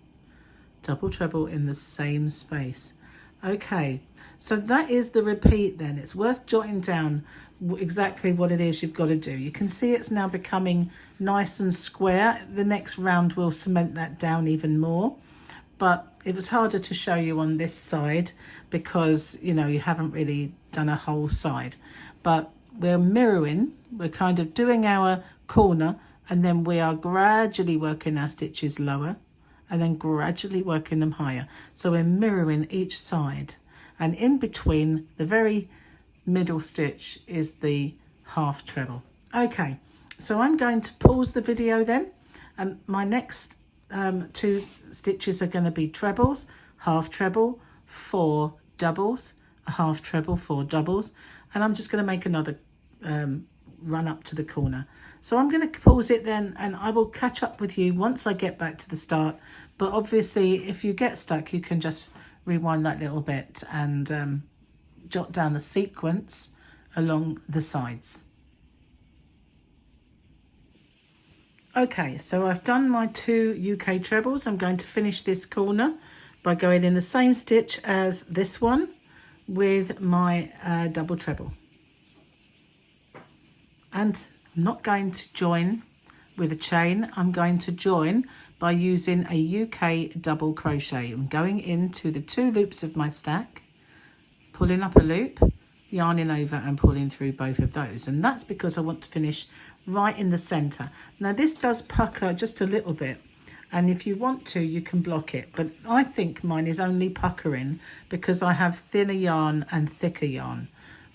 double treble in the same space. Okay, so that is the repeat then. It's worth jotting down exactly what it is you've got to do. You can see it's now becoming nice and square. The next round will cement that down even more, but it was harder to show you on this side because, you know, you haven't really done a whole side. But we're mirroring, we're kind of doing our corner, and then we are gradually working our stitches lower and then gradually working them higher. So we're mirroring each side, and in between the very middle stitch is the half treble. Okay, so I'm going to pause the video then, and my next two stitches are going to be trebles, half treble, 4 doubles, a half treble, 4 doubles, and I'm just going to make another run up to the corner. So I'm going to pause it then, and I will catch up with you once I get back to the start. But obviously if you get stuck, you can just rewind that little bit and jot down the sequence along the sides. Okay, so I've done my 2 UK trebles. I'm going to finish this corner by going in the same stitch as this one with my double treble. And I'm not going to join with a chain. I'm going to join by using a UK double crochet. I'm going into the 2 loops of my stack, pulling up a loop, yarning over and pulling through both of those. And that's because I want to finish right in the center. Now this does pucker just a little bit, and if you want to, you can block it, but I think mine is only puckering because I have thinner yarn and thicker yarn,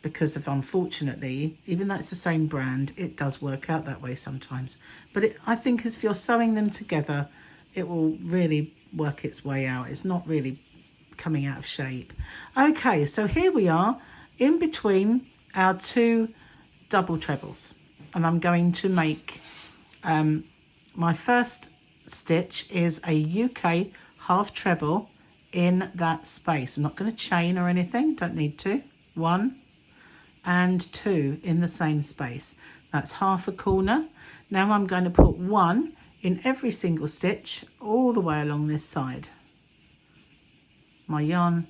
because of, unfortunately, even though it's the same brand, it does work out that way sometimes. But I think if you're sewing them together, it will really work its way out. It's not really coming out of shape. Okay, so here we are in between our 2 double trebles, and I'm going to make my first stitch is a UK half treble in that space. I'm not going to chain or anything, don't need to. 1 and 2 in the same space. That's half a corner. Now I'm going to put 1 in every single stitch all the way along this side. My yarn,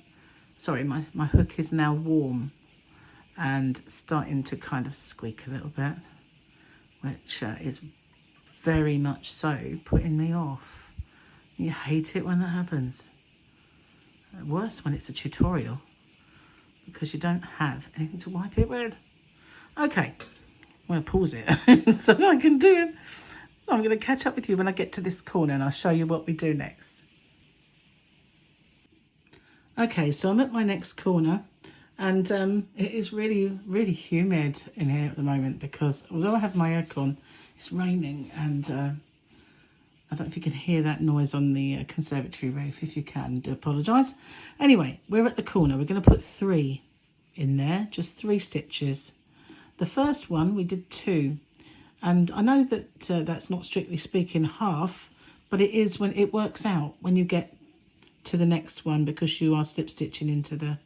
sorry, my hook is now warm and starting to kind of squeak a little bit, which is very much so putting me off. You hate it when that happens. Worse when it's a tutorial, because you don't have anything to wipe it with. Okay, I'm going to pause it so I can do it. I'm going to catch up with you when I get to this corner and I'll show you what we do next. Okay, so I'm at my next corner, and it is really, really humid in here at the moment because although I have my aircon, it's raining, and I don't know if you can hear that noise on the conservatory roof. If you can, do apologise. Anyway, we're at the corner. We're going to put 3 in there, just 3 stitches. The first one we did 2, and I know that that's not strictly speaking half, but it is when it works out when you get to the next one because you are slip stitching into the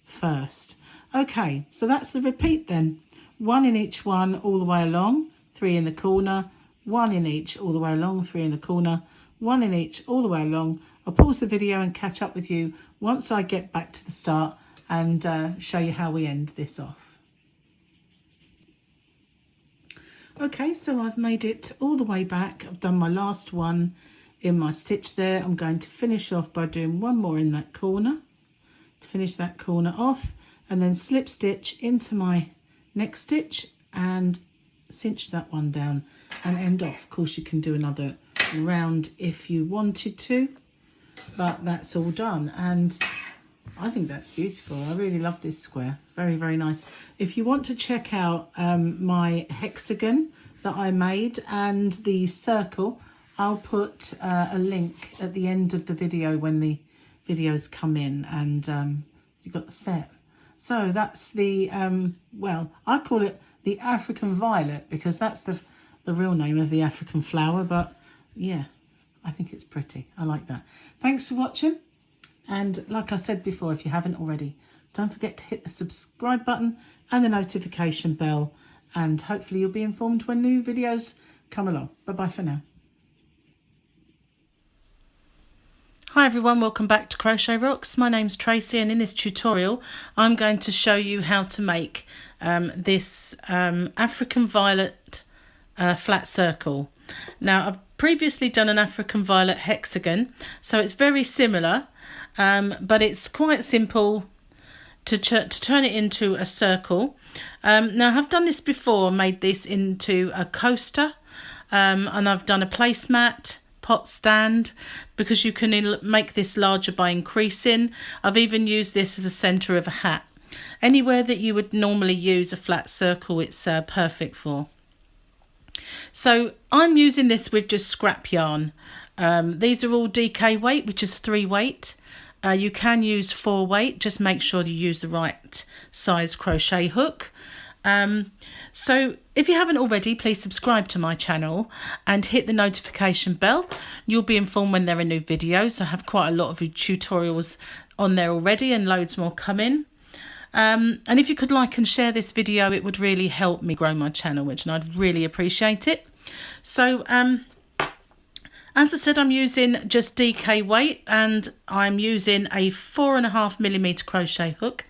first. Okay, so that's the repeat then. 1 in each one all the way along, 3 in the corner, 1 in each all the way along, 3 in the corner, 1 in each all the way along. I'll pause the video and catch up with you once I get back to the start and show you how we end this off. Okay, so I've made it all the way back. I've done my last one in my stitch there. I'm going to finish off by doing 1 more in that corner to finish that corner off, and then slip stitch into my next stitch and cinch that one down and end off. Of course, you can do another round if you wanted to, but that's all done, and I think that's beautiful. I really love this square. It's very, very nice. If you want to check out my hexagon that I made and the circle, I'll put a link at the end of the video when the videos come in, and you've got the set. So that's the well, I call it the African violet because that's the real name of the African flower, but yeah, I think it's pretty. I like that. Thanks for watching, and like I said before, if you haven't already, don't forget to hit the subscribe button and the notification bell, and hopefully you'll be informed when new videos come along. Bye bye for now. Hi everyone, welcome back to Crochet Rocks. My name's Tracy, and in this tutorial I'm going to show you how to make this African violet flat circle. Now, I've previously done an African violet hexagon, so it's very similar, but it's quite simple to turn it into a circle. Now, I have done this before, made this into a coaster, and I've done a placemat, pot stand, because you can make this larger by increasing. I've even used this as a centre of a hat. Anywhere that you would normally use a flat circle, it's perfect for. So I'm using this with just scrap yarn. These are all DK weight, which is 3 weight. You can use 4 weight, just make sure you use the right size crochet hook. So if you haven't already, please subscribe to my channel and hit the notification bell. You'll be informed when there are new videos. I have quite a lot of tutorials on there already and loads more coming. And if you could like and share this video, it would really help me grow my channel, which I'd really appreciate it. So as I said, I'm using just DK weight, and I'm using a 4.5mm crochet hook.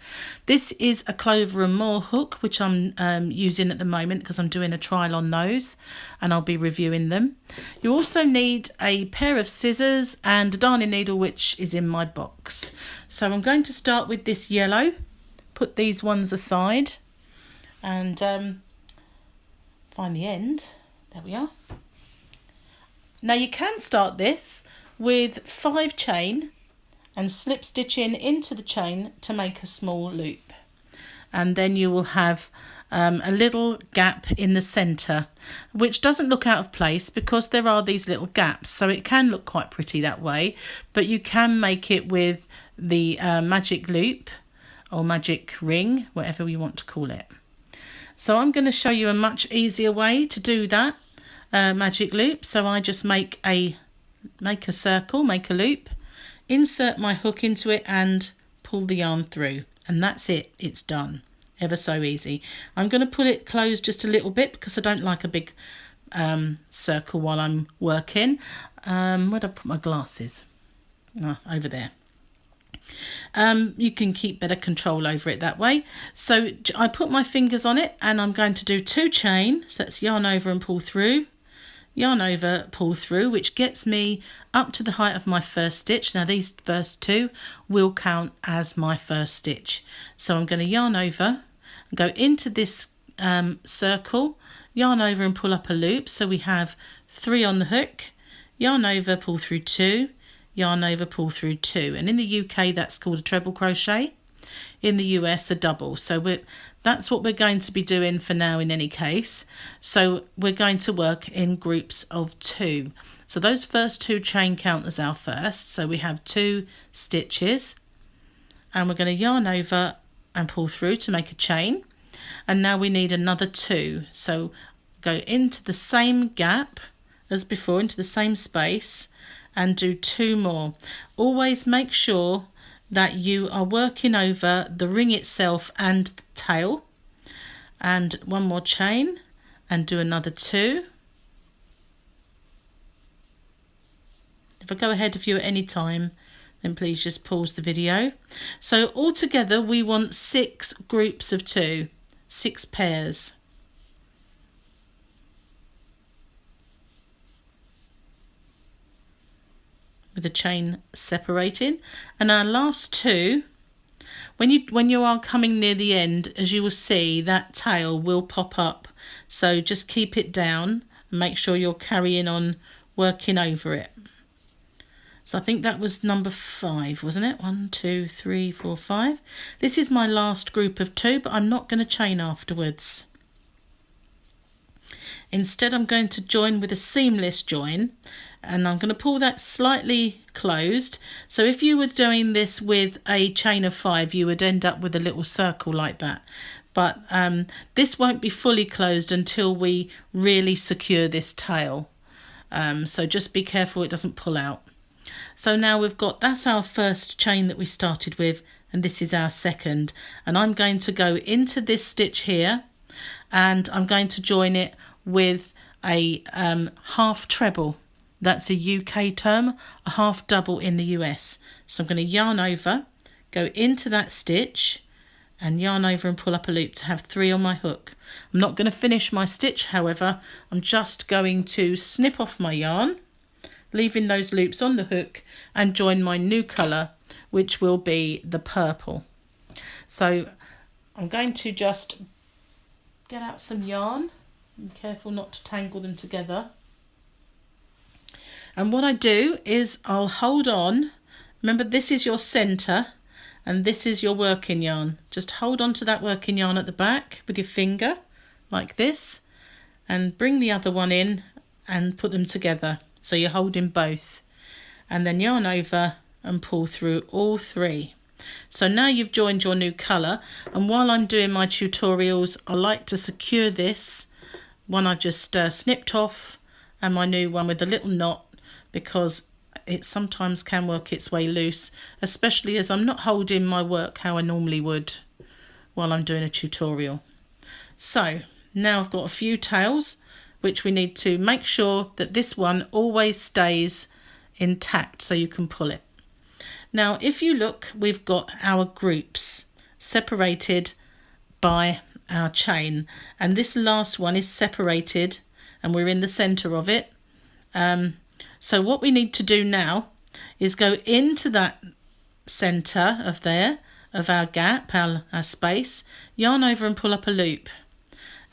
This is a Clover and More hook, which I'm using at the moment because I'm doing a trial on those and I'll be reviewing them. You also need a pair of scissors and a darning needle, which is in my box. So I'm going to start with this yellow, put these ones aside and find the end. There we are. Now you can start this with 5 chain and slip stitching into the chain to make a small loop, and then you will have a little gap in the center, which doesn't look out of place because there are these little gaps, so it can look quite pretty that way. But you can make it with the magic loop or magic ring, whatever you want to call it. So I'm going to show you a much easier way to do that magic loop. So I just make a circle, make a loop, insert my hook into it and pull the yarn through, and that's it, it's done. Ever so easy. I'm going to pull it closed just a little bit because I don't like a big circle while I'm working. Where'd I put my glasses? Over there. You can keep better control over it that way. So I put my fingers on it and I'm going to do 2 chain, so that's yarn over and pull through, yarn over, pull through, which gets me up to the height of my first stitch. Now these first 2 will count as my first stitch. So I'm going to yarn over and go into this circle, yarn over and pull up a loop. So we have 3 on the hook, yarn over, pull through 2, yarn over, pull through 2. And in the UK that's called a treble crochet. In the US a double. So that's what we're going to be doing for now in any case. So we're going to work in groups of 2. So those first 2 chain count as our first. So we have 2 stitches and we're going to yarn over and pull through to make a chain. And now we need another 2. So go into the same gap as before, into the same space, and do 2 more. Always make sure that you are working over the ring itself and the tail, and 1 more chain and do another 2. If I go ahead of you at any time, then please just pause the video. So altogether we want 6 groups of 2, 6 pairs. With the chain separating, and our last 2, when you are coming near the end, as you will see, that tail will pop up, so just keep it down and make sure you're carrying on working over it. So I think that was number 5, wasn't it? 1, 2, 3, 4, 5. This is my last group of 2, but I'm not going to chain afterwards. Instead I'm going to join with a seamless join, and I'm going to pull that slightly closed. So if you were doing this with a chain of 5, you would end up with a little circle like that. But this won't be fully closed until we really secure this tail. So just be careful it doesn't pull out. So now that's our first chain that we started with, and this is our second. And I'm going to go into this stitch here, and I'm going to join it with a half treble. That's a UK term, a half double in the US. So I'm going to yarn over, go into that stitch and yarn over and pull up a loop to have 3 on my hook. I'm not going to finish my stitch, however, I'm just going to snip off my yarn, leaving those loops on the hook, and join my new colour, which will be the purple. So I'm going to just get out some yarn. Be careful not to tangle them together. And what I do is I'll hold on. Remember, this is your center and this is your working yarn. Just hold on to that working yarn at the back with your finger like this and bring the other one in and put them together. So you're holding both, and then yarn over and pull through all three. So now you've joined your new colour, and while I'm doing my tutorials, I like to secure this one I've just snipped off and my new one with a little knot, because it sometimes can work its way loose, especially as I'm not holding my work how I normally would while I'm doing a tutorial. So now I've got a few tails which we need to make sure that this one always stays intact so you can pull it. Now if you look, we've got our groups separated by our chain, and this last one is separated and we're in the center of it. So what we need to do now is go into that center of our gap, our space, yarn over and pull up a loop,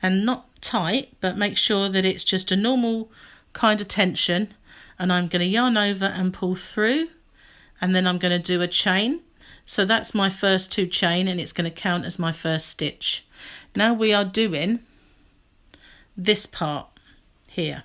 and not tight, but make sure that it's just a normal kind of tension. And I'm going to yarn over and pull through, and then I'm going to do a chain. So that's my first two chain, and it's going to count as my first stitch. Now we are doing this part here.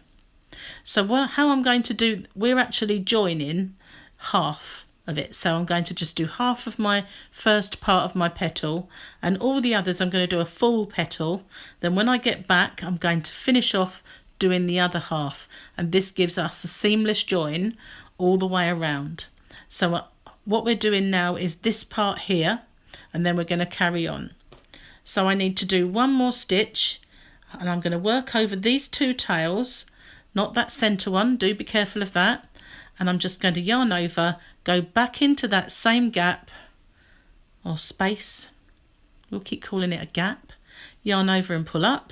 So how I'm going to do, we're actually joining half of it. So I'm going to just do half of my first part of my petal, and all the others I'm going to do a full petal. Then when I get back, I'm going to finish off doing the other half, and this gives us a seamless join all the way around. So what we're doing now is this part here, and then we're going to carry on. So I need to do one more stitch, and I'm going to work over these two tails, not that center one, do be careful of that. And I'm just going to yarn over, go back into that same gap or space, we'll keep calling it a gap, yarn over and pull up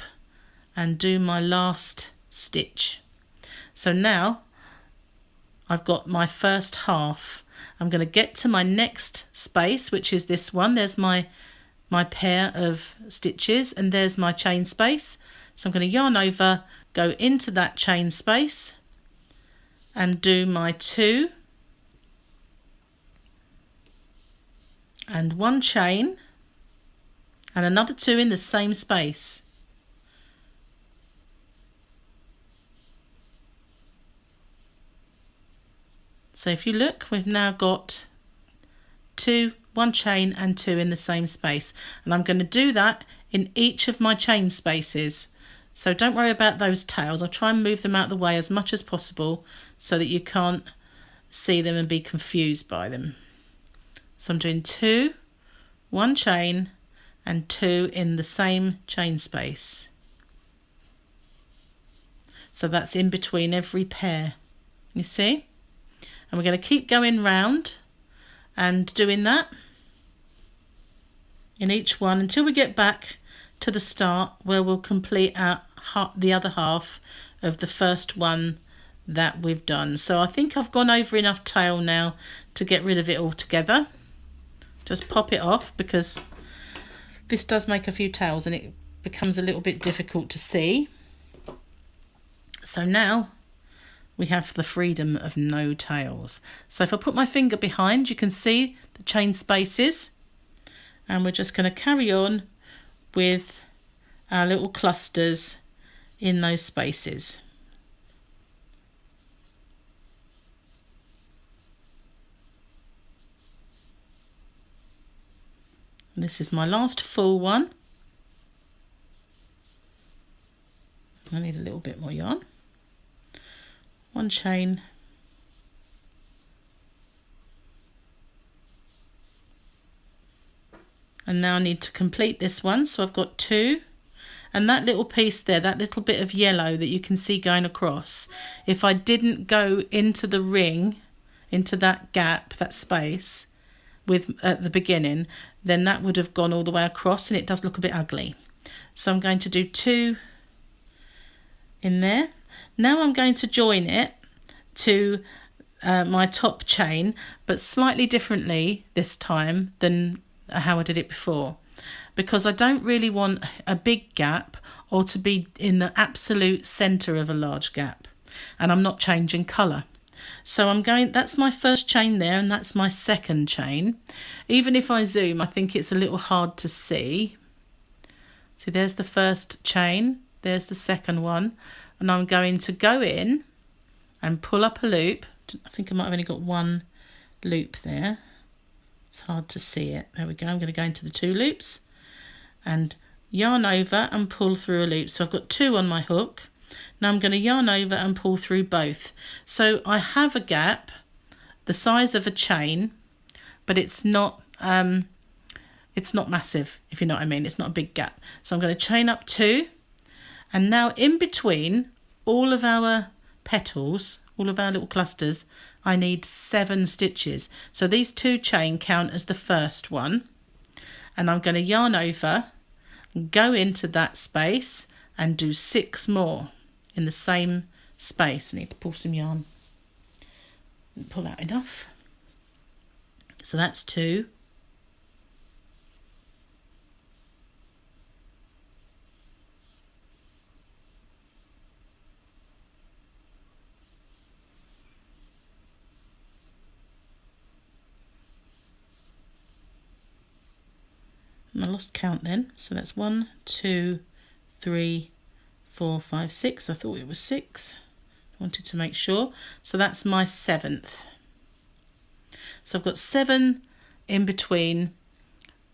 and do my last stitch. So now I've got my first half. I'm going to get to my next space, which is this one. There's my pair of stitches, and there's my chain space. So I'm going to yarn over, go into that chain space and do my 2 and 1 chain and another 2 in the same space. So if you look, we've now got 2, 1 chain and 2 in the same space, and I'm going to do that in each of my chain spaces. So don't worry about those tails. I'll try and move them out of the way as much as possible so that you can't see them and be confused by them. So I'm doing 2, 1 chain and 2 in the same chain space. So that's in between every pair, you see? And we're going to keep going round and doing that in each one until we get back to the start, where we'll complete the other half of the first one that we've done. So I think I've gone over enough tail now to get rid of it altogether. Just pop it off, because this does make a few tails and it becomes a little bit difficult to see. So now we have the freedom of no tails. So if I put my finger behind, you can see the chain spaces, and we're just going to carry on with our little clusters in those spaces. And this is my last full one. I need a little bit more yarn. 1 chain, and now I need to complete this one. So I've got 2, and that little piece there, that little bit of yellow that you can see going across, if I didn't go into the ring, into that gap, that space at the beginning, then that would have gone all the way across, and it does look a bit ugly. So I'm going to do 2 in there. Now I'm going to join it to my top chain, but slightly differently this time than how I did it before, because I don't really want a big gap or to be in the absolute center of a large gap, and I'm not changing color. So I'm going, that's my first chain there, and that's my second chain. Even if I zoom, I think it's a little hard to see. See, there's the first chain, there's the second one, and I'm going to go in and pull up a loop. I think I might have only got one loop there. It's hard to see it. There we go. I'm going to go into the 2 loops and yarn over and pull through a loop. So I've got 2 on my hook. Now I'm going to yarn over and pull through both. So I have a gap the size of a chain, but it's not massive, if you know what I mean. It's not a big gap. So I'm going to chain up 2, and now in between all of our petals, all of our little clusters, I need 7 stitches. So these 2 chain count as the first one, and I'm going to yarn over, go into that space and do 6 more in the same space. I need to pull some yarn. Pull out enough. So that's 2. I lost count then, so that's 1, 2, 3, 4, 5, 6. I thought it was 6. I wanted to make sure. So that's my 7th. So I've got 7 in between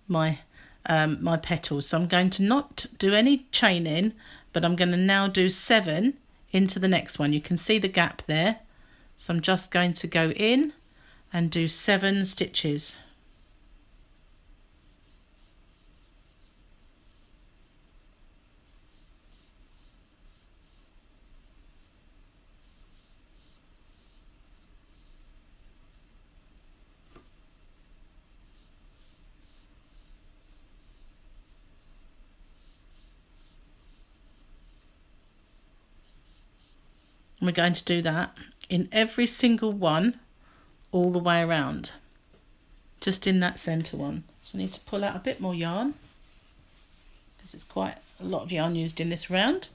my my petals. So I'm going to not do any chaining, but I'm going to now do 7 into the next one. You can see the gap there. So I'm just going to go in and do 7 stitches. And we're going to do that in every single one all the way around, just in that centre one. So I need to pull out a bit more yarn because it's quite a lot of yarn used in this round.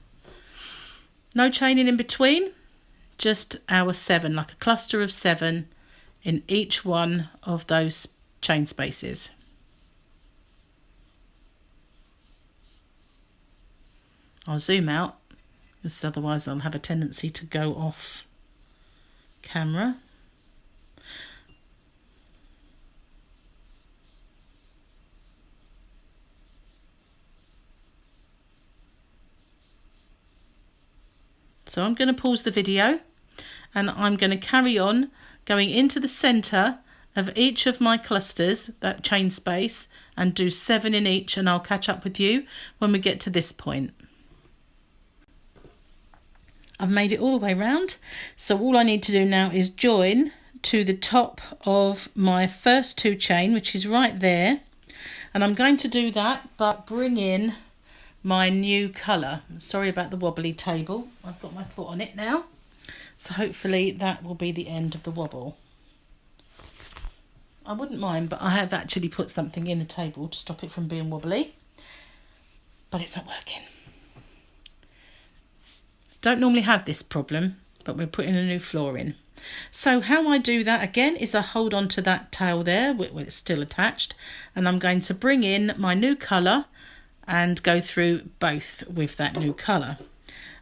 No chaining in between, just our 7, like a cluster of 7 in each one of those chain spaces. I'll zoom out, because otherwise I'll have a tendency to go off camera. So I'm going to pause the video and I'm going to carry on going into the centre of each of my clusters, that chain space, and do 7 in each, and I'll catch up with you when we get to this point. I've made it all the way around, so all I need to do now is join to the top of my first 2 chain, which is right there, and I'm going to do that but bring in my new colour. Sorry about the wobbly table, I've got my foot on it now, so hopefully that will be the end of the wobble. I wouldn't mind, but I have actually put something in the table to stop it from being wobbly, but it's not working. Don't normally have this problem, but we're putting a new floor in. So how I do that again is I hold on to that tail there where it's still attached, and I'm going to bring in my new colour and go through both with that new colour.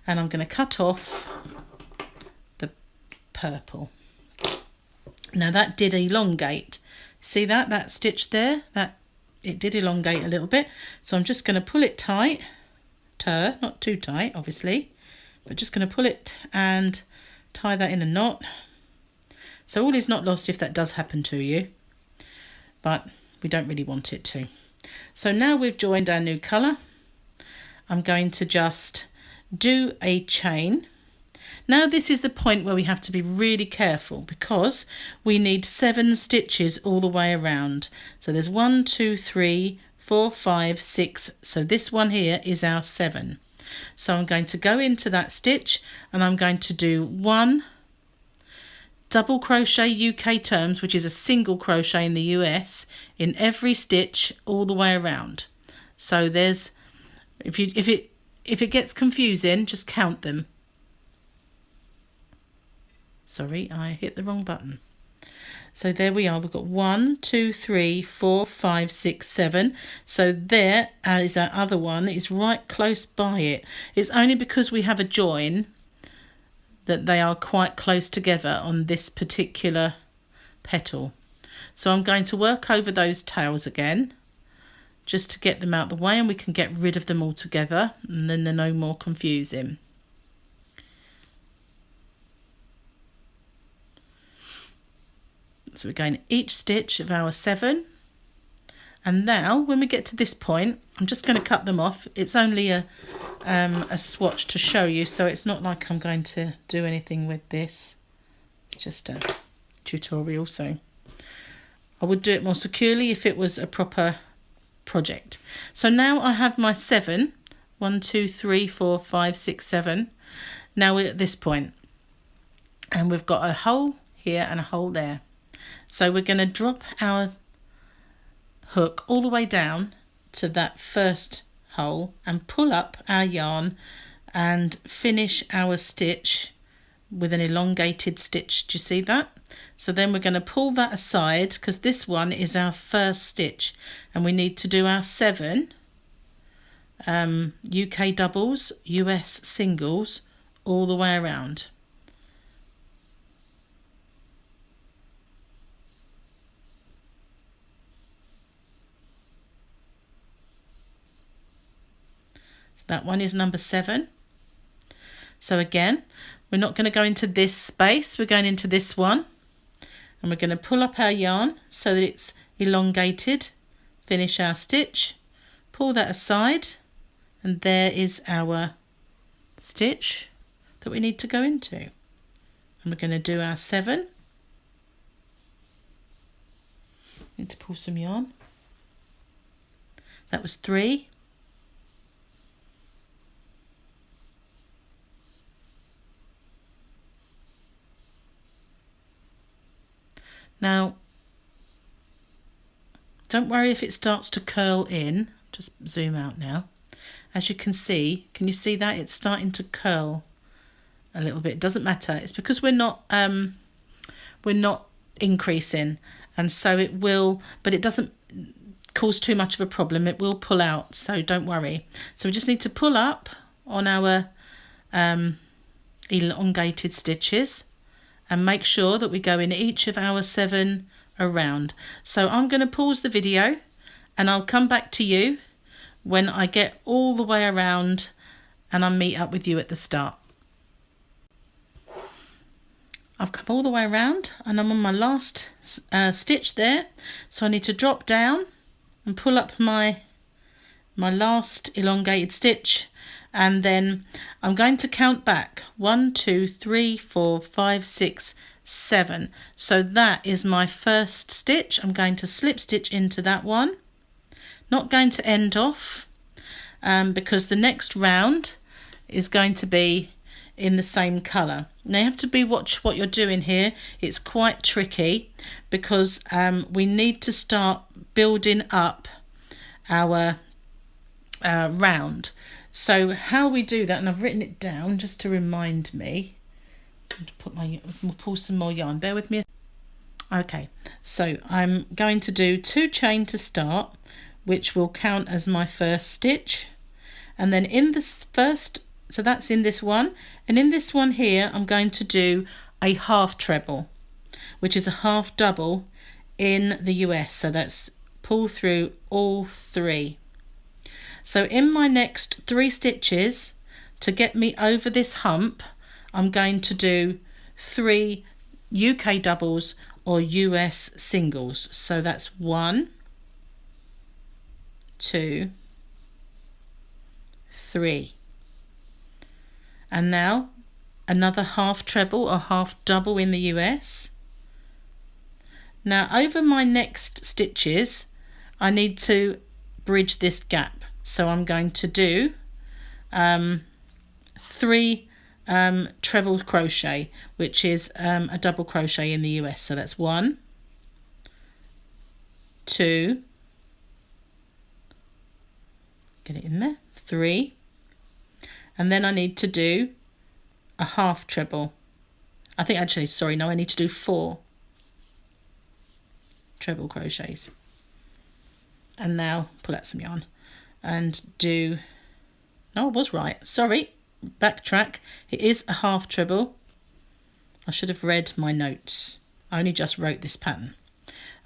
And I'm going to cut off the purple. Now that did elongate. See that stitch there? That it did elongate a little bit. So I'm just going to pull it tight. Not too tight, obviously. But just going to pull it and tie that in a knot. So all is not lost if that does happen to you, but we don't really want it to. So now we've joined our new colour, I'm going to just do a chain. Now this is the point where we have to be really careful because we need 7 stitches all the way around. So there's 1, 2, 3, 4, 5, 6. So this one here is our 7. So I'm going to go into that stitch and I'm going to do 1 double crochet UK terms, which is a single crochet in the US, in every stitch all the way around. So there's, if it gets confusing, just count them. Sorry, I hit the wrong button. So there we are. We've got 1, 2, 3, 4, 5, 6, 7. So there is our other one. It's right close by it. It's only because we have a join that they are quite close together on this particular petal. So I'm going to work over those tails again, just to get them out of the way, and we can get rid of them all together, and then they're no more confusing. So we're going each stitch of our 7, and now when we get to this point, I'm just going to cut them off. It's only a swatch to show you, so it's not like I'm going to do anything with this. It's just a tutorial, so I would do it more securely if it was a proper project. So now I have my 7, 1, 2, 3, 4, 5, 6, 7. Now we're at this point, and we've got a hole here and a hole there. So we're going to drop our hook all the way down to that first hole and pull up our yarn and finish our stitch with an elongated stitch. Do you see that? So then we're going to pull that aside, because this one is our first stitch, and we need to do our 7 UK doubles, US singles all the way around. That one is number 7. So again, we're not going to go into this space, we're going into this one, and we're going to pull up our yarn so that it's elongated, finish our stitch, pull that aside, and there is our stitch that we need to go into. And we're going to do our 7. Need to pull some yarn. That was 3. Now, don't worry if it starts to curl in. Just zoom out now. As you can see, can you see that? It's starting to curl a little bit. It doesn't matter. It's because we're not increasing, and so it will, but it doesn't cause too much of a problem. It will pull out, so don't worry. So we just need to pull up on our elongated stitches, and make sure that we go in each of our 7 around. So I'm going to pause the video, and I'll come back to you when I get all the way around, and I'll meet up with you at the start. I've come all the way around, and I'm on my last stitch there, so I need to drop down and pull up my last elongated stitch, and then I'm going to count back 1, 2, 3, 4, 5, 6, 7. So that is my first stitch. I'm going to slip stitch into that one, not going to end off, because the next round is going to be in the same colour. Now you have to watch what you're doing here. It's quite tricky, because we need to start building up our round. So how we do that, and I've written it down just to remind me. I'm going to pull some more yarn. Bear with me. Okay, so I'm going to do 2 chain to start, which will count as my first stitch, and then in this first, so that's in this one, and in this one here I'm going to do a half treble, which is a half double in the US. So that's pull through all 3. So in my next 3 stitches, to get me over this hump, I'm going to do 3 UK doubles or US singles. So that's 1, 2, 3. And now another half treble or half double in the US. Now over my next stitches, I need to bridge this gap. So I'm going to do 3 treble crochet, which is a double crochet in the US. So that's 1, 2, get it in there, 3, and then I need to do a half treble. I think actually, sorry, no, I need to do 4 treble crochets. And now pull out some yarn and do, no, I was right, sorry, backtrack. It is a half treble. I should have read my notes. I only just wrote this pattern.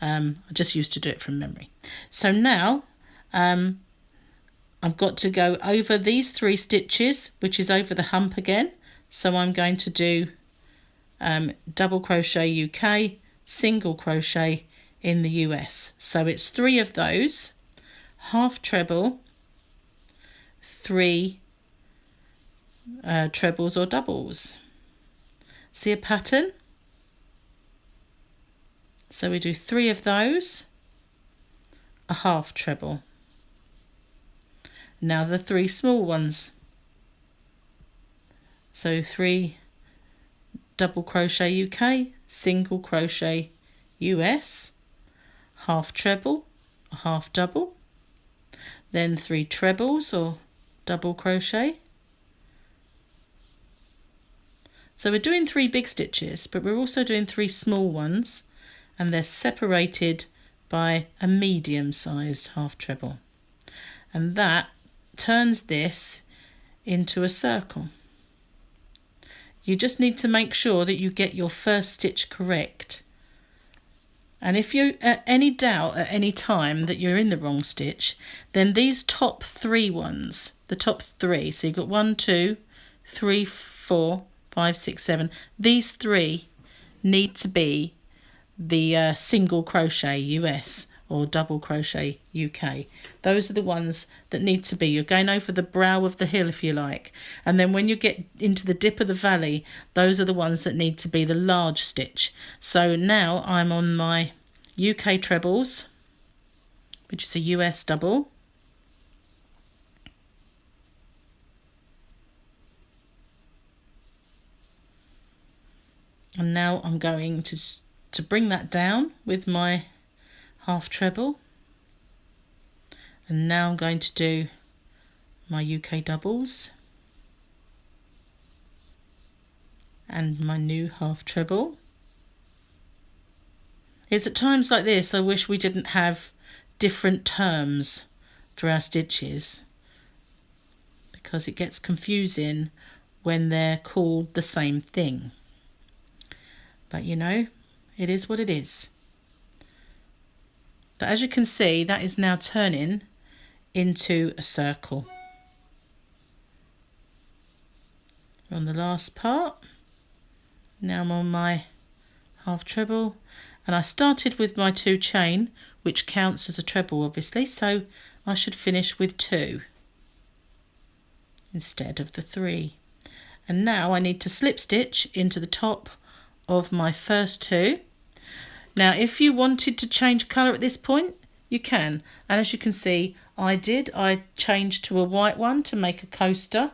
I just used to do it from memory. So now I've got to go over these 3 stitches, which is over the hump again. So I'm going to do double crochet UK, single crochet in the US. So it's 3 of those, half treble, 3 trebles or doubles. See a pattern? So we do 3 of those, a half treble. Now the 3 small ones. So 3 double crochet UK, single crochet US, half treble, a half double, then 3 trebles or double crochet. So we're doing 3 big stitches, but we're also doing 3 small ones, and they're separated by a medium-sized half treble. And that turns this into a circle. You just need to make sure that you get your first stitch correct. And if you at any doubt at any time that you're in the wrong stitch, then these top 3 ones, the top 3, so you've got 1, 2, 3, 4, 5, 6, 7, these 3 need to be the single crochet US or double crochet UK. Those are the ones that need to be. You're going over the brow of the hill, if you like, and then when you get into the dip of the valley, those are the ones that need to be the large stitch. So now I'm on my UK trebles, which is a US double, and now I'm going to bring that down with my half treble, and now I'm going to do my UK doubles and my new half treble. It's at times like this I wish we didn't have different terms for our stitches, because it gets confusing when they're called the same thing. But you know, it is what it is. But as you can see, that is now turning into a circle. We're on the last part. Now I'm on my half treble, and I started with my 2 chain, which counts as a treble obviously, so I should finish with 2 instead of the 3. And now I need to slip stitch into the top of my first 2. Now if you wanted to change colour at this point, you can, and as you can see I changed to a white one to make a coaster,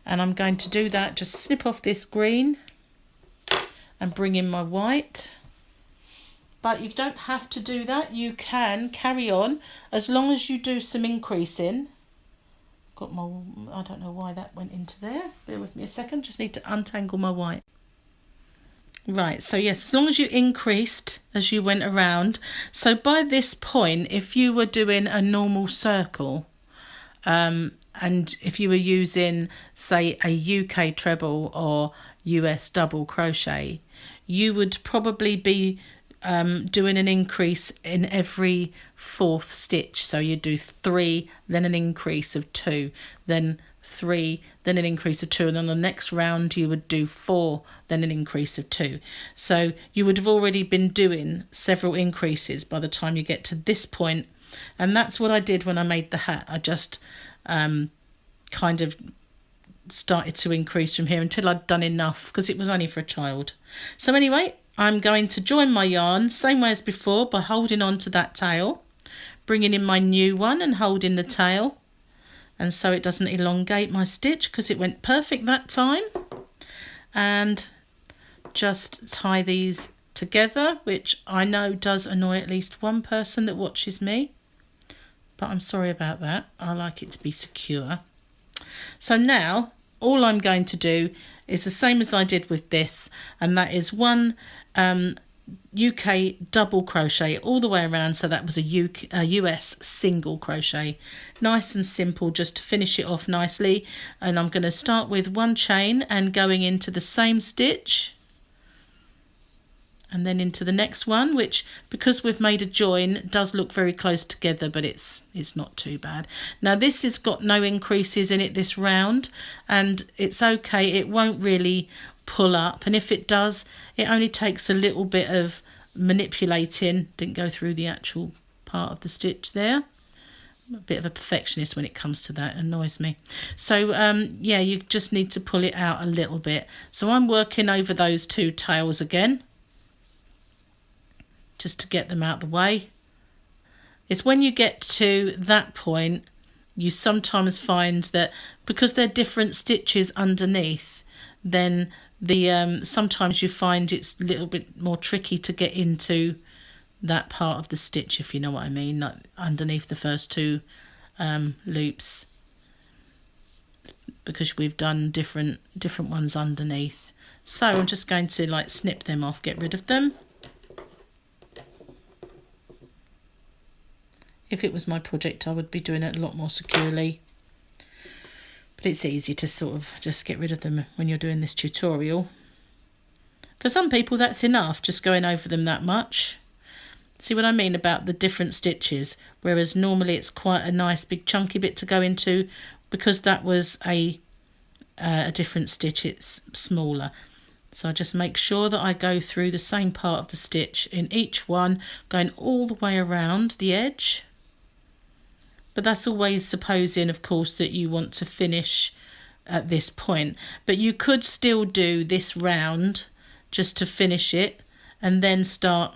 and I'm going to do that. Just snip off this green and bring in my white. But you don't have to do that, you can carry on as long as you do some increasing. Got my, I don't know why that went into there, bear with me a second, just need to untangle my white. Right, so yes, as long as you increased as you went around. So by this point, if you were doing a normal circle, and if you were using, say, a UK treble or US double crochet, you would probably be doing an increase in every 4th stitch. So you do 3, then an increase of 2, then 3, then an increase of 2, and on the next round you would do 4, then an increase of 2. So you would have already been doing several increases by the time you get to this point, and that's what I did when I made the hat. I just kind of started to increase from here until I'd done enough, because it was only for a child. So anyway, I'm going to join my yarn same way as before by holding on to that tail, bringing in my new one and holding the tail, and so it doesn't elongate my stitch because it went perfect that time. And just tie these together, which I know does annoy at least one person that watches me, but I'm sorry about that. I like it to be secure. So now all I'm going to do is the same as I did with this, and that is one UK double crochet all the way around. So that was a US single crochet. Nice and simple, just to finish it off nicely. And I'm going to start with one chain and going into the same stitch, and then into the next one, which, because we've made a join, does look very close together, but it's not too bad. Now this has got no increases in it this round, and it's okay. It won't really pull up, and if it does, it only takes a little bit of manipulating. Didn't go through the actual part of the stitch there. I'm a bit of a perfectionist when it comes to that. It annoys me. So yeah, you just need to pull it out a little bit. So I'm working over those two tails again, just to get them out the way. It's when you get to that point, you sometimes find that because they're different stitches underneath, then the sometimes you find it's a little bit more tricky to get into that part of the stitch, if you know what I mean, like underneath the first two loops, because we've done different ones underneath. So I'm just going to like snip them off, get rid of them. If it was my project, I would be doing it a lot more securely. But it's easy to sort of just get rid of them when you're doing this tutorial. For some people, that's enough, just going over them that much. See what I mean about the different stitches? Whereas normally it's quite a nice big chunky bit to go into. Because that was a different stitch, it's smaller. So I just make sure that I go through the same part of the stitch in each one, going all the way around the edge. But that's always supposing, of course, that you want to finish at this point. But you could still do this round just to finish it, and then start,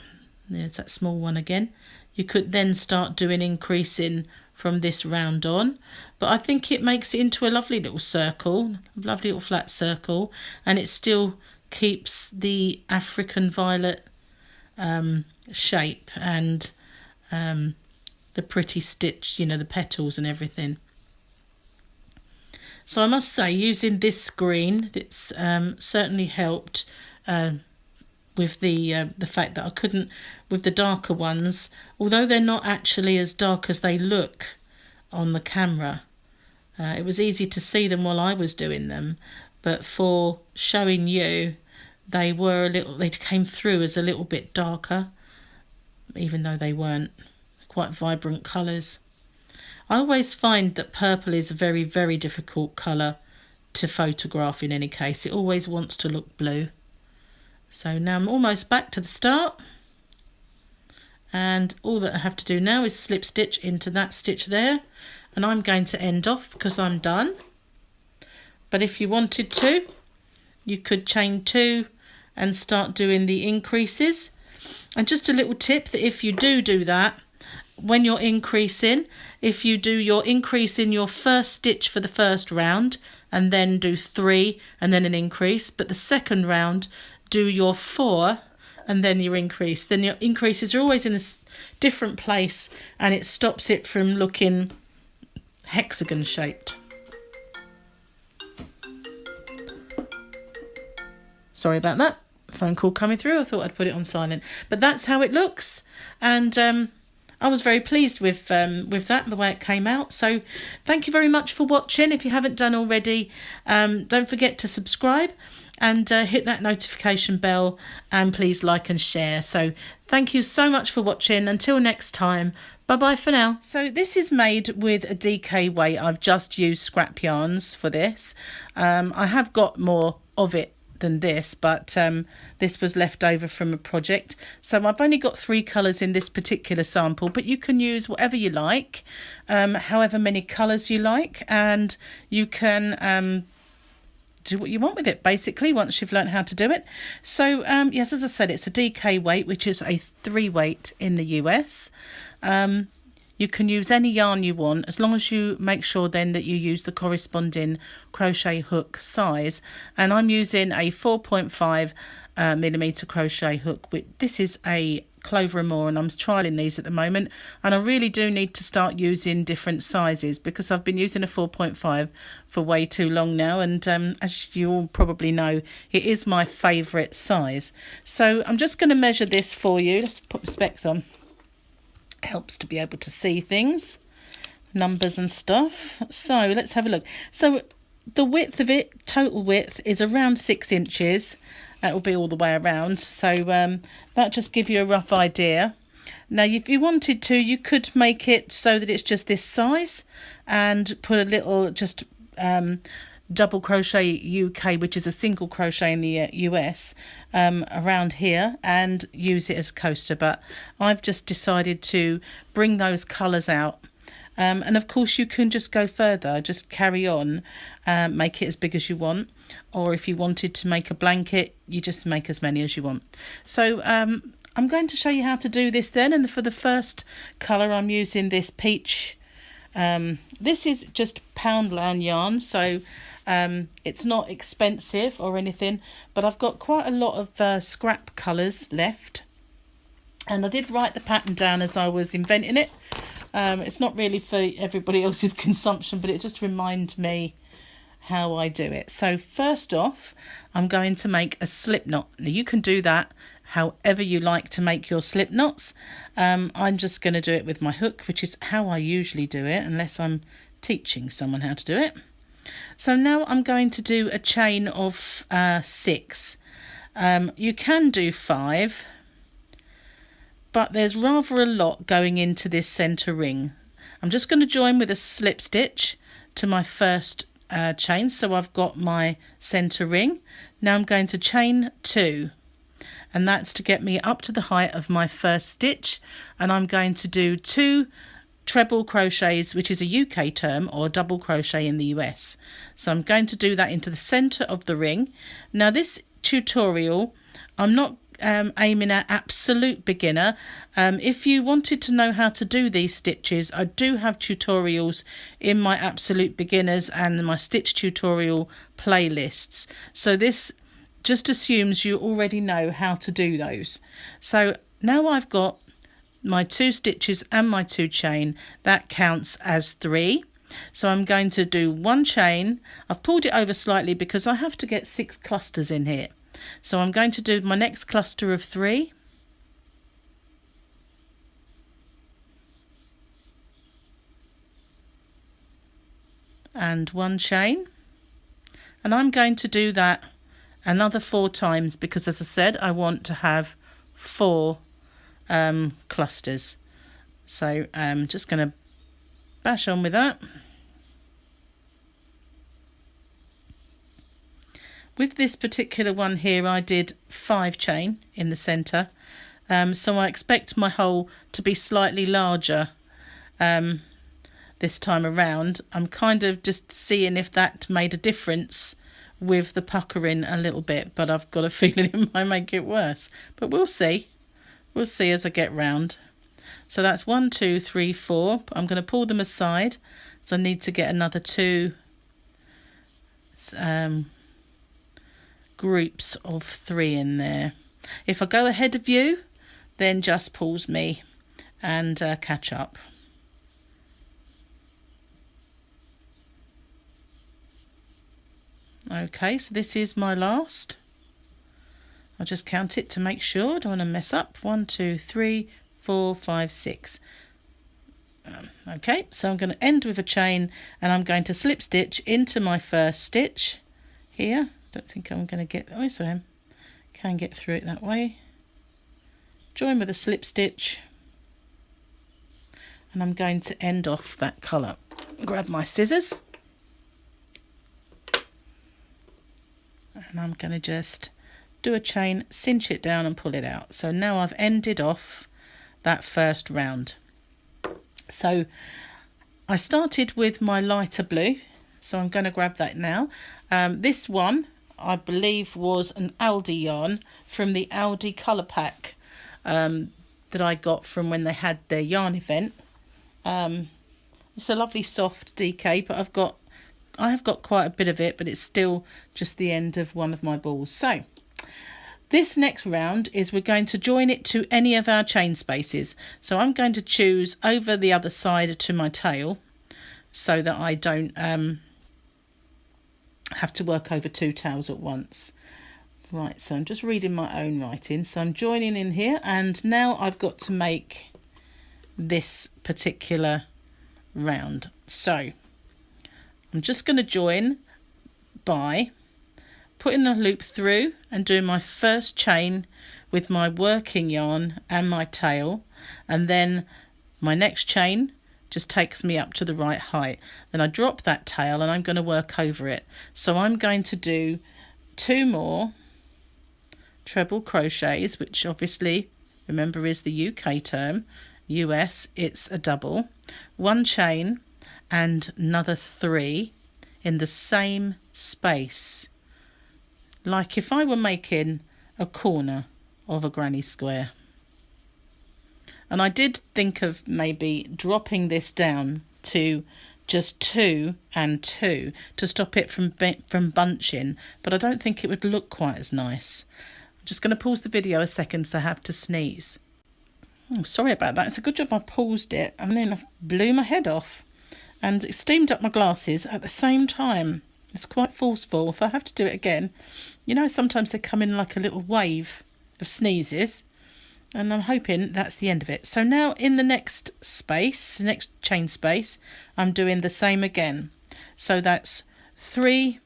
there's that small one again. You could then start doing increasing from this round on. But I think it makes it into a lovely little circle, a lovely little flat circle, and it still keeps the African violet shape and the pretty stitch, you know, the petals and everything. So I must say, using this green, it's certainly helped with the fact that I couldn't, with the darker ones, although they're not actually as dark as they look on the camera. It was easy to see them while I was doing them, but for showing you, they were they came through as a little bit darker, even though they weren't quite vibrant colours. I always find that purple is a very, very difficult colour to photograph in any case. It always wants to look blue. So now I'm almost back to the start. And all that I have to do now is slip stitch into that stitch there. And I'm going to end off because I'm done. But if you wanted to, you could chain 2 and start doing the increases. And just a little tip, that if you do that, when you're increasing, if you do your increase in your first stitch for the first round and then do 3 and then an increase, but the second round do your 4 and then your increase, then your increases are always in a different place and it stops it from looking hexagon shaped. Sorry about that, phone call coming through. I thought I'd put it on silent, but that's how it looks. And I was very pleased with that, the way it came out. So thank you very much for watching. If you haven't done already, don't forget to subscribe and hit that notification bell, and please like and share. So thank you so much for watching. Until next time, bye bye for now. So this is made with a DK weight. I've just used scrap yarns for this. I have got more of it than this, but this was left over from a project, so I've only got 3 colours in this particular sample, but you can use whatever you like, however many colours you like, and you can do what you want with it basically once you've learned how to do it. So yes, as I said, it's a DK weight, which is a 3 weight in the US. You can use any yarn you want, as long as you make sure then that you use the corresponding crochet hook size. And I'm using a 4.5 millimeter crochet hook. This is a Clover and More, and I'm trialing these at the moment, and I really do need to start using different sizes because I've been using a 4.5 for way too long now, and as you all probably know, it is my favourite size. So I'm just going to measure this for you. Let's put the specs on. It helps to be able to see things, numbers and stuff. So let's have a look. So the width of it, total width, is around 6 inches. That will be all the way around, so that just give you a rough idea. Now if you wanted to, you could make it so that it's just this size and put a little just double crochet UK, which is a single crochet in the US, around here, and use it as a coaster. But I've just decided to bring those colours out. And of course you can just go further, just carry on, make it as big as you want, or if you wanted to make a blanket, you just make as many as you want. So I'm going to show you how to do this then, and for the first colour I'm using this peach. This is just Poundland yarn, so it's not expensive or anything, but I've got quite a lot of scrap colours left, and I did write the pattern down as I was inventing it. It's not really for everybody else's consumption, but it just reminds me how I do it. So first off, I'm going to make a slip knot. Now you can do that however you like to make your slip knots. I'm just going to do it with my hook, which is how I usually do it, unless I'm teaching someone how to do it. So now I'm going to do a chain of 6. You can do 5. But there's rather a lot going into this centre ring. I'm just going to join with a slip stitch to my first chain, so I've got my centre ring. Now I'm going to chain 2, and that's to get me up to the height of my first stitch, and I'm going to do 2 treble crochets, which is a UK term, or double crochet in the US. So I'm going to do that into the centre of the ring. Now this tutorial, I'm not aiming at absolute beginner. If you wanted to know how to do these stitches, I do have tutorials in my absolute beginners and my stitch tutorial playlists, so this just assumes you already know how to do those. So now I've got my 2 stitches and my 2 chain, that counts as 3. So I'm going to do 1 chain. I've pulled it over slightly because I have to get 6 clusters in here. So I'm going to do my next cluster of 3, and 1 chain, and I'm going to do that another 4 times because, as I said, I want to have 4 clusters. So I'm just going to bash on with that. With this particular one here, I did 5 chain in the centre, so I expect my hole to be slightly larger this time around. I'm kind of just seeing if that made a difference with the puckering a little bit, but I've got a feeling it might make it worse. But we'll see. We'll see as I get round. So that's 1, 2, 3, 4. I'm going to pull them aside, so I need to get another 2 groups of 3 in there. If I go ahead of you, then just pause me and catch up. Okay, so this is my last. I'll just count it to make sure. I don't want to mess up. 1, 2, 3, 4, 5, 6. Okay, so I'm going to end with a chain, and I'm going to slip stitch into my first stitch here. Don't think I'm going to get, oh yes I am, can get through it that way. Join with a slip stitch, and I'm going to end off that colour. Grab my scissors, and I'm going to just do a chain, cinch it down and pull it out. So now I've ended off that first round. So I started with my lighter blue, so I'm going to grab that now. This one I believe was an Aldi yarn from the Aldi colour pack that I got from when they had their yarn event. It's a lovely soft DK, but I have got quite a bit of it, but it's still just the end of one of my balls. So This next round is we're going to join it to any of our chain spaces. So I'm going to choose over the other side to my tail so that I don't have to work over two tails at once. Right, so I'm just reading my own writing. So I'm joining in here, and now I've got to make this particular round. So I'm just going to join by putting a loop through and doing my first chain with my working yarn and my tail, and then my next chain just takes me up to the right height. Then I drop that tail and I'm going to work over it. So I'm going to do 2 more treble crochets, which obviously, remember, is the UK term. US, it's a double. 1 chain and another 3 in the same space, like if I were making a corner of a granny square. And I did think of maybe dropping this down to just 2 and 2 to stop it from bunching, but I don't think it would look quite as nice. I'm just going to pause the video a second so I have to sneeze. Oh, sorry about that. It's a good job I paused it, and then I blew my head off and it steamed up my glasses at the same time. It's quite forceful. If I have to do it again, you know, sometimes they come in like a little wave of sneezes, and I'm hoping that's the end of it. So now in the next space, the next chain space, I'm doing the same again. So that's 3,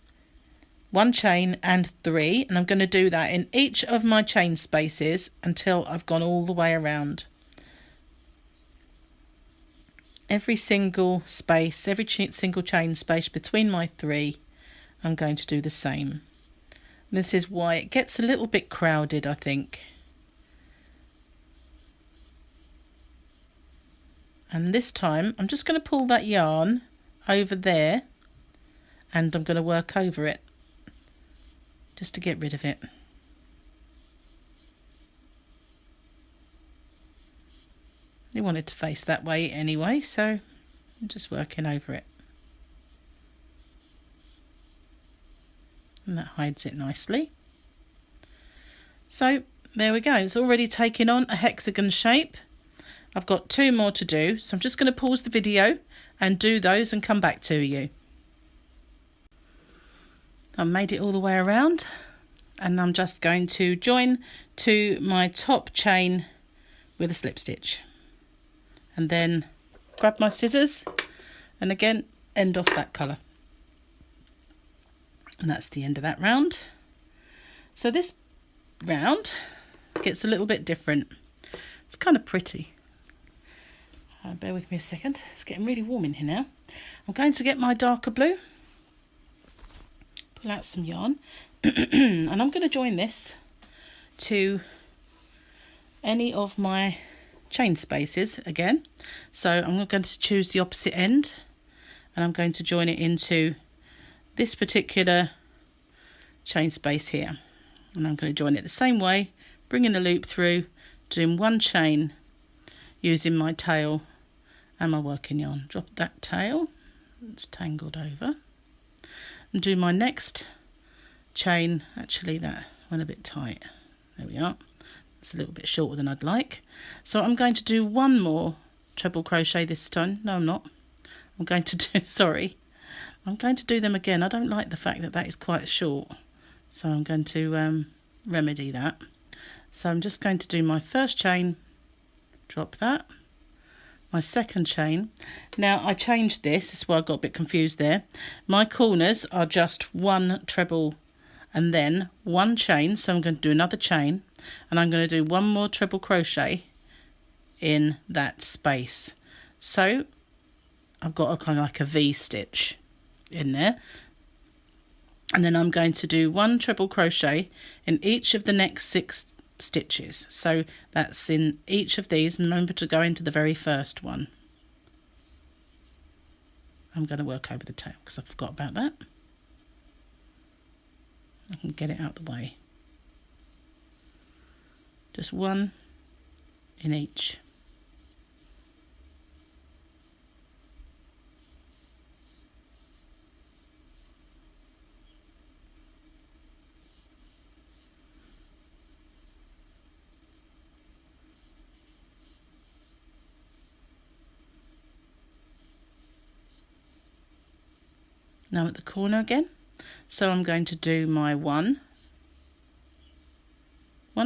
1 chain and 3, and I'm going to do that in each of my chain spaces until I've gone all the way around. Every single space, every single chain space between my 3, I'm going to do the same. This is why it gets a little bit crowded, I think. And this time I'm just going to pull that yarn over there and I'm going to work over it just to get rid of it. You want it to face that way anyway, so I'm just working over it. And that hides it nicely. So there we go, it's already taken on a hexagon shape. I've got 2 more to do, so I'm just going to pause the video and do those and come back to you. I've made it all the way around, and I'm just going to join to my top chain with a slip stitch, and then grab my scissors and again end off that colour. And that's the end of that round. So this round gets a little bit different. It's kind of pretty. Bear with me a second, it's getting really warm in here now. I'm going to get my darker blue, pull out some yarn, and I'm going to join this to any of my chain spaces again. So I'm going to choose the opposite end, and I'm going to join it into this particular chain space here. And I'm going to join it the same way, bringing the loop through, doing 1 chain using my tail and my working yarn. Drop that tail, it's tangled over, and do my next chain. Actually that went a bit tight, there we are, it's a little bit shorter than I'd like. So I'm going to do 1 more treble crochet this time. No, I'm not. I'm going to do, sorry, I'm going to do them again. I don't like the fact that that is quite short, so I'm going to remedy that. So I'm just going to do my first chain, drop that, my second chain. Now I changed this, that's why I got a bit confused there. My corners are just 1 treble and then 1 chain, so I'm going to do another chain, and I'm going to do 1 more treble crochet in that space. So I've got a kind of like a V stitch in there, and then I'm going to do 1 treble crochet in each of the next 6 stitches. So that's in each of these. Remember to go into the very first one. I'm going to work over the tail because I forgot about that. I can get it out of the way. Just 1 in each. Now I'm at the corner again, so I'm going to do my one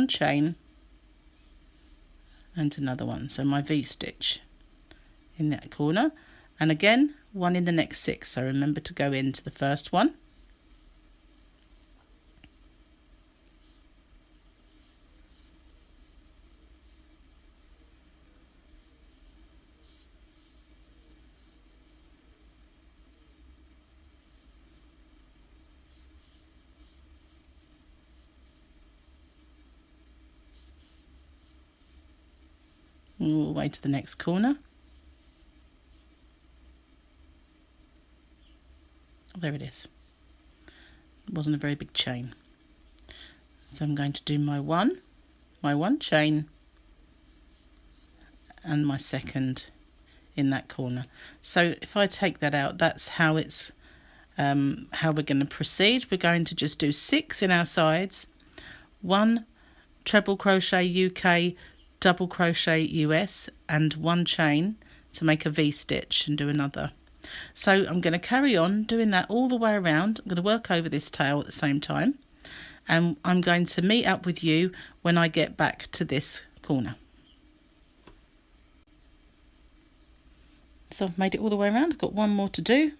chain and another one, so my V-stitch in that corner, and again one in the next 6, so remember to go into the first one, all the way to the next corner. Oh, there it is. It wasn't a very big chain. So I'm going to do my one chain and my second in that corner. So if I take that out, that's how it's how we're going to proceed. We're going to just do 6 in our sides, 1 treble crochet UK, double crochet US, and 1 chain to make a V-stitch and do another. So I'm going to carry on doing that all the way around. I'm going to work over this tail at the same time, and I'm going to meet up with you when I get back to this corner. So I've made it all the way around. I've got one more to do,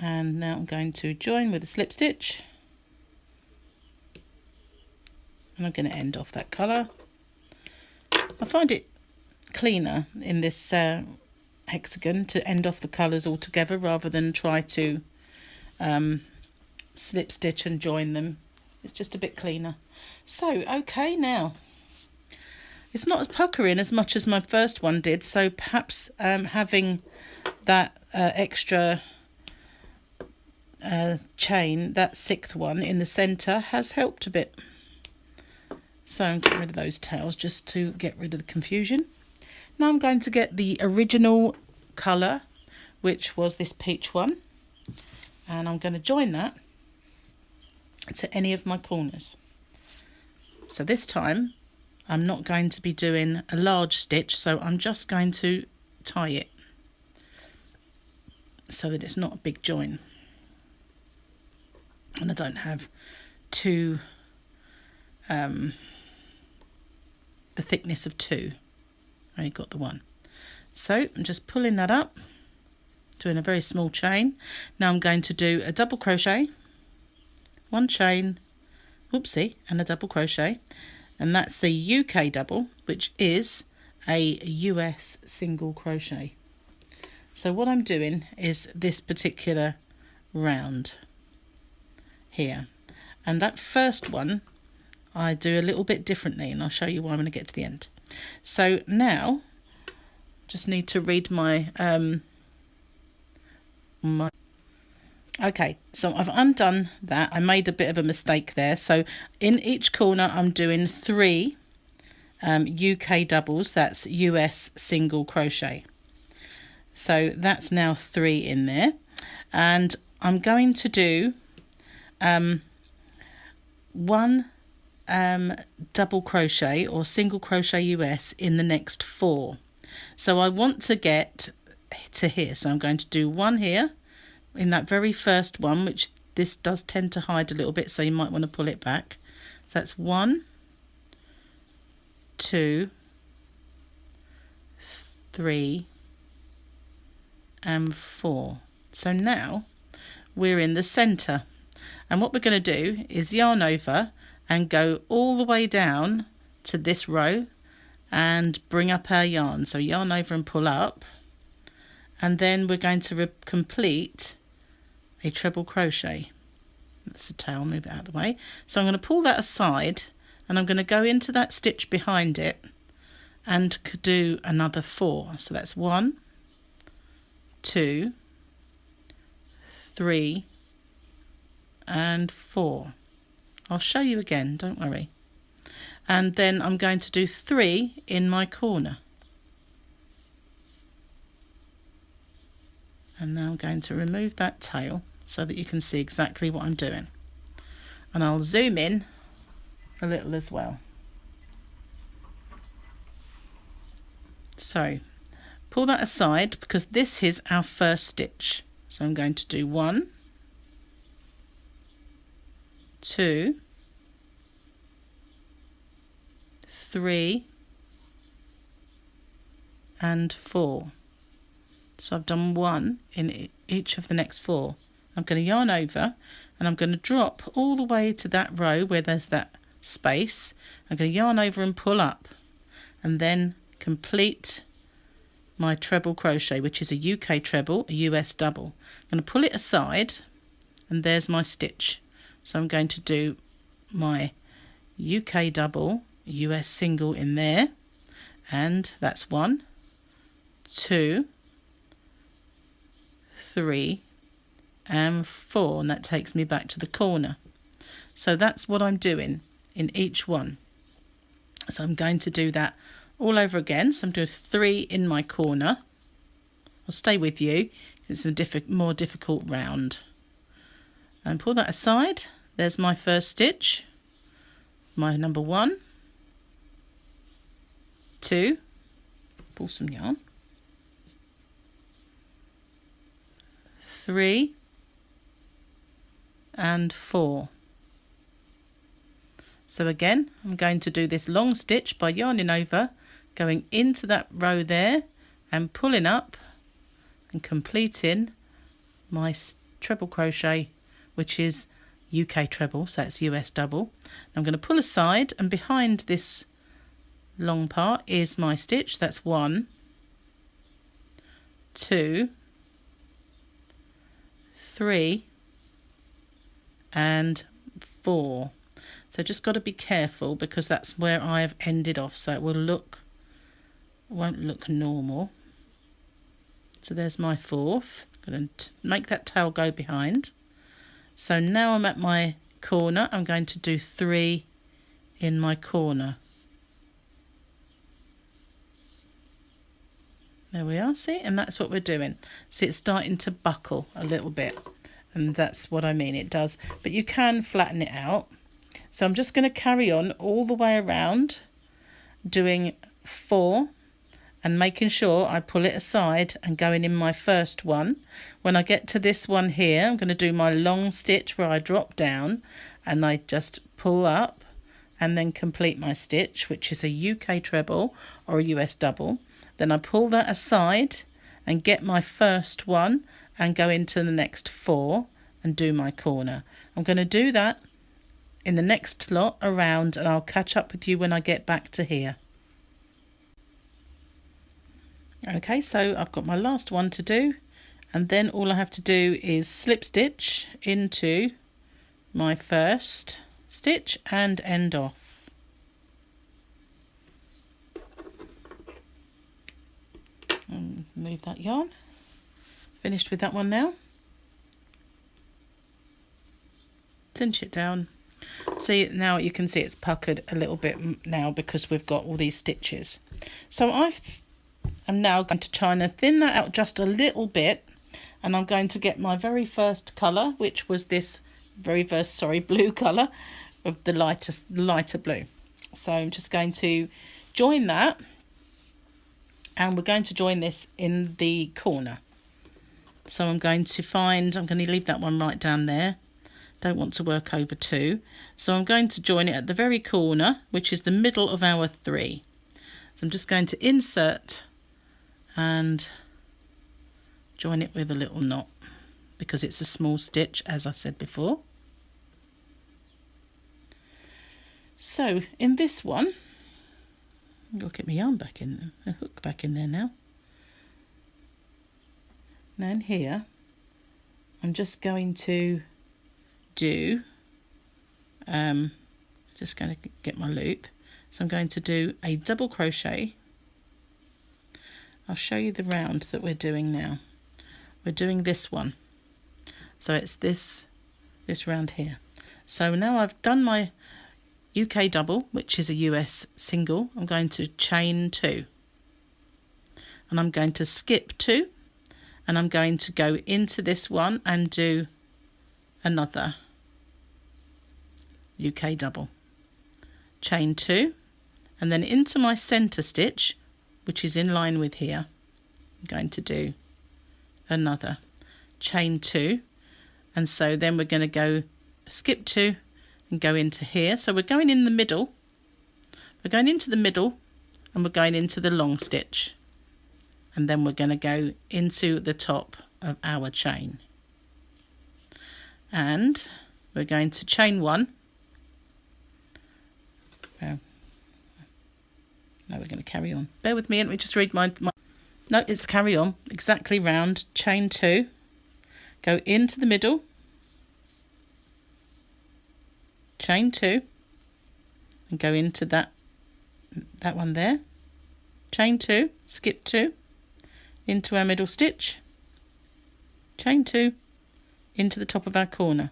and now I'm going to join with a slip stitch, and I'm going to end off that colour. I find it cleaner in this hexagon to end off the colours all together rather than try to slip stitch and join them. It's just a bit cleaner. So okay, now it's not as puckering as much as my first one did, so perhaps having that extra chain, that 6th one in the centre, has helped a bit. So I'm getting rid of those tails just to get rid of the confusion. Now I'm going to get the original colour, which was this peach one, and I'm going to join that to any of my corners. So this time I'm not going to be doing a large stitch, so I'm just going to tie it so that it's not a big join, and I don't have two the thickness of 2. I only got the 1. So I'm just pulling that up, doing a very small chain. Now I'm going to do a double crochet, 1 chain, whoopsie, and a double crochet, and that's the UK double, which is a US single crochet. So what I'm doing is this particular round here, and that first one I do a little bit differently, and I'll show you why when I get to the end. So now just need to read my okay, so I've undone that. I made a bit of a mistake there. So in each corner I'm doing 3 UK doubles, that's US single crochet. So that's now 3 in there, and I'm going to do 1 double crochet or single crochet US in the next 4. So I want to get to here, so I'm going to do 1 here in that very first one, which this does tend to hide a little bit, so you might want to pull it back. So that's 1, 2, 3 and 4. So now we're in the center, and what we're going to do is yarn over and go all the way down to this row and bring up our yarn. So yarn over and pull up, and then we're going to complete a treble crochet. That's the tail, move it out of the way. So I'm going to pull that aside, and I'm going to go into that stitch behind it and do another 4. So that's 1, 2, 3 and 4. I'll show you again, don't worry. And then I'm going to do 3 in my corner. And now I'm going to remove that tail so that you can see exactly what I'm doing. And I'll zoom in a little as well. So pull that aside because this is our first stitch. So I'm going to do 1, 2, 3 and 4. So I've done 1 in each of the next 4. I'm going to yarn over and I'm going to drop all the way to that row where there's that space. I'm going to yarn over and pull up and then complete my treble crochet, which is a UK treble, a US double. I'm going to pull it aside and there's my stitch. So I'm going to do my UK double, US single in there, and that's 1, 2, 3 and 4, and that takes me back to the corner. So that's what I'm doing in each one. So I'm going to do that all over again. So I'm doing 3 in my corner. I'll stay with you. It's a more difficult round. And pull that aside. There's my first stitch, my number 1, 2, pull some yarn, 3 and 4. So again, I'm going to do this long stitch by yarning over, going into that row there and pulling up and completing my treble crochet, which is UK treble, so it's US double. I'm going to pull aside, and behind this long part is my stitch. That's 1, 2, 3 and 4. So just got to be careful because that's where I have ended off, so it won't look normal. So there's my 4th. I'm going to make that tail go behind. So now I'm at my corner. I'm going to do 3 in my corner. There we are, see, and that's what we're doing. See, it's starting to buckle a little bit, and that's what I mean, it does, but you can flatten it out. So I'm just going to carry on all the way around doing 4 and making sure I pull it aside and going in my first one. When I get to this one here, I'm going to do my long stitch where I drop down and I just pull up and then complete my stitch, which is a UK treble or a US double. Then I pull that aside and get my first one and go into the next 4 and do my corner. I'm going to do that in the next lot around, and I'll catch up with you when I get back to here. Okay, so I've got my last one to do, and then all I have to do is slip stitch into my first stitch and end off. And move that yarn. Finished with that one now. Cinch it down. See, now you can see it's puckered a little bit now because we've got all these stitches. So I'm now going to try and thin that out just a little bit, and I'm going to get my very first colour, which was this blue colour of the lighter blue. So I'm just going to join that, and we're going to join this in the corner. So I'm going to leave that one right down there. Don't want to work over 2, so I'm going to join it at the very corner, which is the middle of our 3. So I'm just going to insert and join it with a little knot because it's a small stitch, as I said before. So in this one, I'll get my yarn back in, a hook back in there now. Now in here, I'm just going to do, just going to get my loop. So I'm going to do a double crochet. I'll show you the round that we're doing now. We're doing this one. So it's this round here. So now I've done my UK double, which is a US single. I'm going to chain 2. And I'm going to skip 2. And I'm going to go into this one and do another UK double. Chain 2. And then into my center stitch, which is in line with here, I'm going to do another chain 2, and so then we're going to go skip 2 and go into here. So we're going in the middle, we're going into the middle, and we're going into the long stitch, and then we're going to go into the top of our chain, and we're going to chain 1. No, we're going to carry on. Bear with me, let me just read my no, it's carry on exactly round, chain 2, go into the middle, chain 2, and go into that one there, chain 2, skip 2, into our middle stitch, chain 2, into the top of our corner,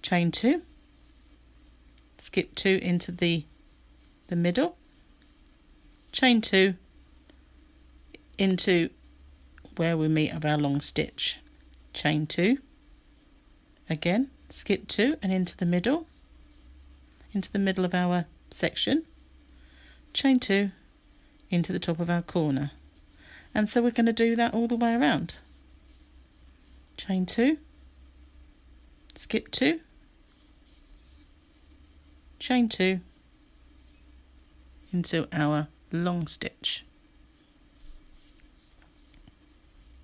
chain 2, skip 2 into the middle, chain 2, into where we meet of our long stitch, chain 2, again skip 2 and into the middle of our section, chain 2, into the top of our corner. And so we're going to do that all the way around. Chain 2, skip 2, chain 2, into our long stitch,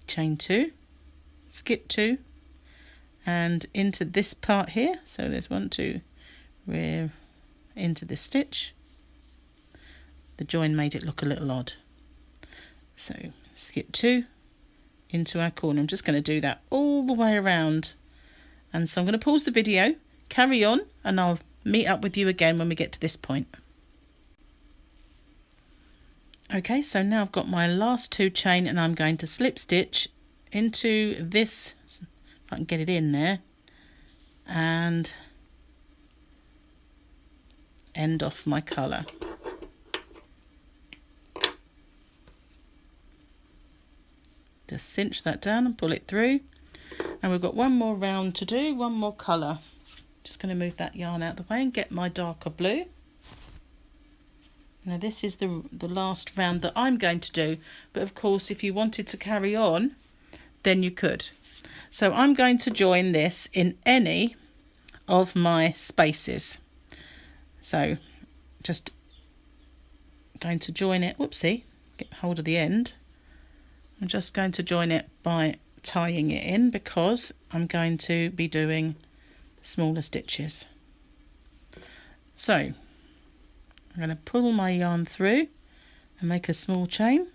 chain 2, skip 2, and into this part here. So there's 1, 2, we're into this stitch. The join made it look a little odd. So skip 2, into our corner. I'm just going to do that all the way around. And so I'm going to pause the video, carry on, and I'll meet up with you again when we get to this point. Okay, so now I've got my last 2 chain, and I'm going to slip stitch into this, if I can get it in there, and end off my colour. Just cinch that down and pull it through, and we've got one more round to do, one more colour. Just going to move that yarn out of the way and get my darker blue. Now this is the last round that I'm going to do, but of course if you wanted to carry on, then you could. So I'm going to join this in any of my spaces. So just going to join it, whoopsie, get hold of the end. I'm just going to join it by tying it in, because I'm going to be doing smaller stitches. So I'm going to pull my yarn through and make a small chain.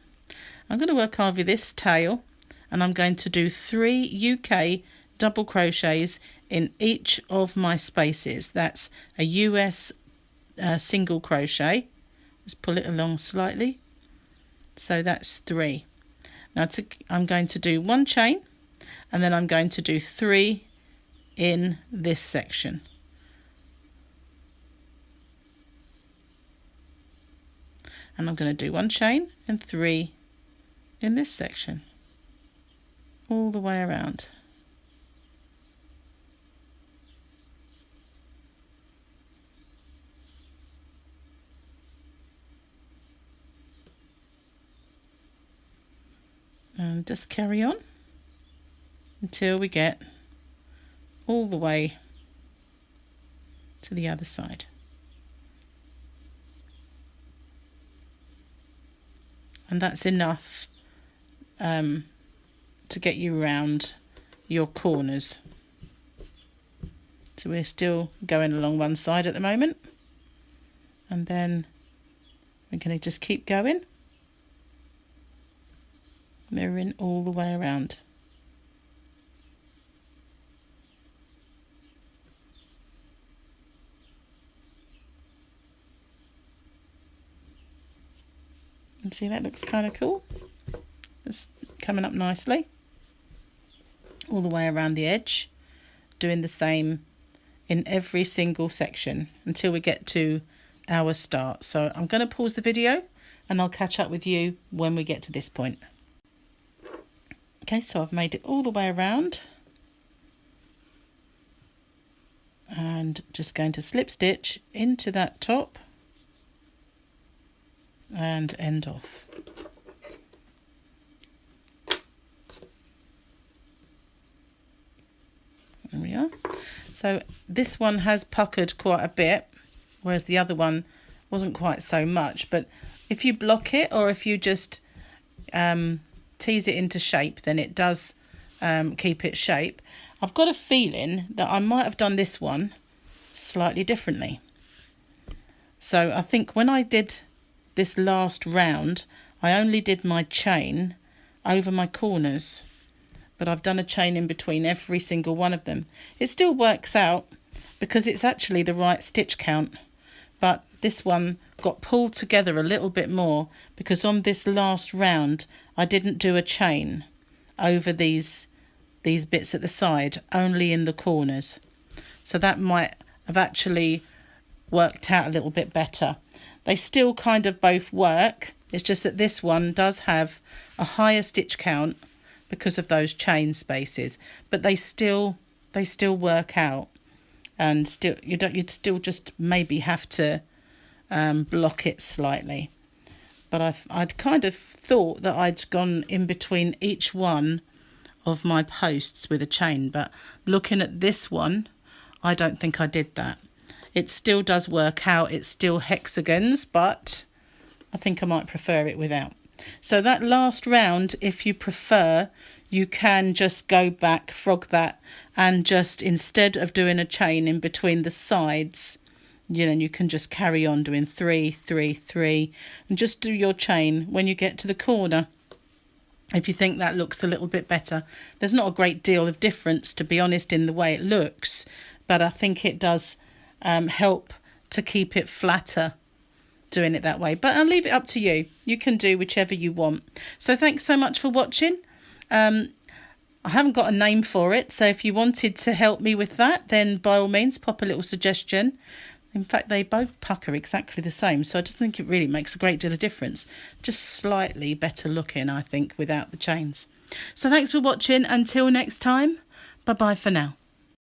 I'm going to work over this tail, and I'm going to do 3 UK double crochets in each of my spaces. That's a US single crochet. Just pull it along slightly. So that's 3. Now I'm going to do 1 chain, and then I'm going to do 3 in this section. And I'm going to do 1 chain and 3 in this section, all the way around. And just carry on until we get all the way to the other side. And that's enough to get you around your corners. So we're still going along one side at the moment, and then we're going to just keep going, mirroring all the way around. And see, that looks kind of cool. It's coming up nicely all the way around the edge, doing the same in every single section until we get to our start. So I'm going to pause the video and I'll catch up with you when we get to this point. Okay, so I've made it all the way around, and just going to slip stitch into that top and end off. There we are. So this one has puckered quite a bit, whereas the other one wasn't quite so much. But if you block it, or if you just tease it into shape, then it does keep its shape. I've got a feeling that I might have done this one slightly differently. So I think when I did this last round, I only did my chain over my corners, but I've done a chain in between every single one of them. It still works out because it's actually the right stitch count, but this one got pulled together a little bit more because on this last round I didn't do a chain over these bits at the side, only in the corners. So that might have actually worked out a little bit better. They still kind of both work. It's just that this one does have a higher stitch count because of those chain spaces, but they still work out. And still, you'd still just maybe have to block it slightly. But I'd kind of thought that I'd gone in between each one of my posts with a chain, but looking at this one, I don't think I did that. It still does work out. It's still hexagons, but I think I might prefer it without. So that last round, if you prefer, you can just go back, frog that, and just instead of doing a chain in between the sides, you can just carry on doing 3, 3, 3, and just do your chain when you get to the corner. If you think that looks a little bit better. There's not a great deal of difference, to be honest, in the way it looks, but I think it does help to keep it flatter doing it that way. But I'll leave it up to you. You can do whichever you want. So thanks so much for watching. I haven't got a name for it, so if you wanted to help me with that, then by all means pop a little suggestion. In fact, they both pucker exactly the same, so I just think it really makes a great deal of difference. Just slightly better looking, I think, without the chains. So thanks for watching. Until next time, bye-bye for now.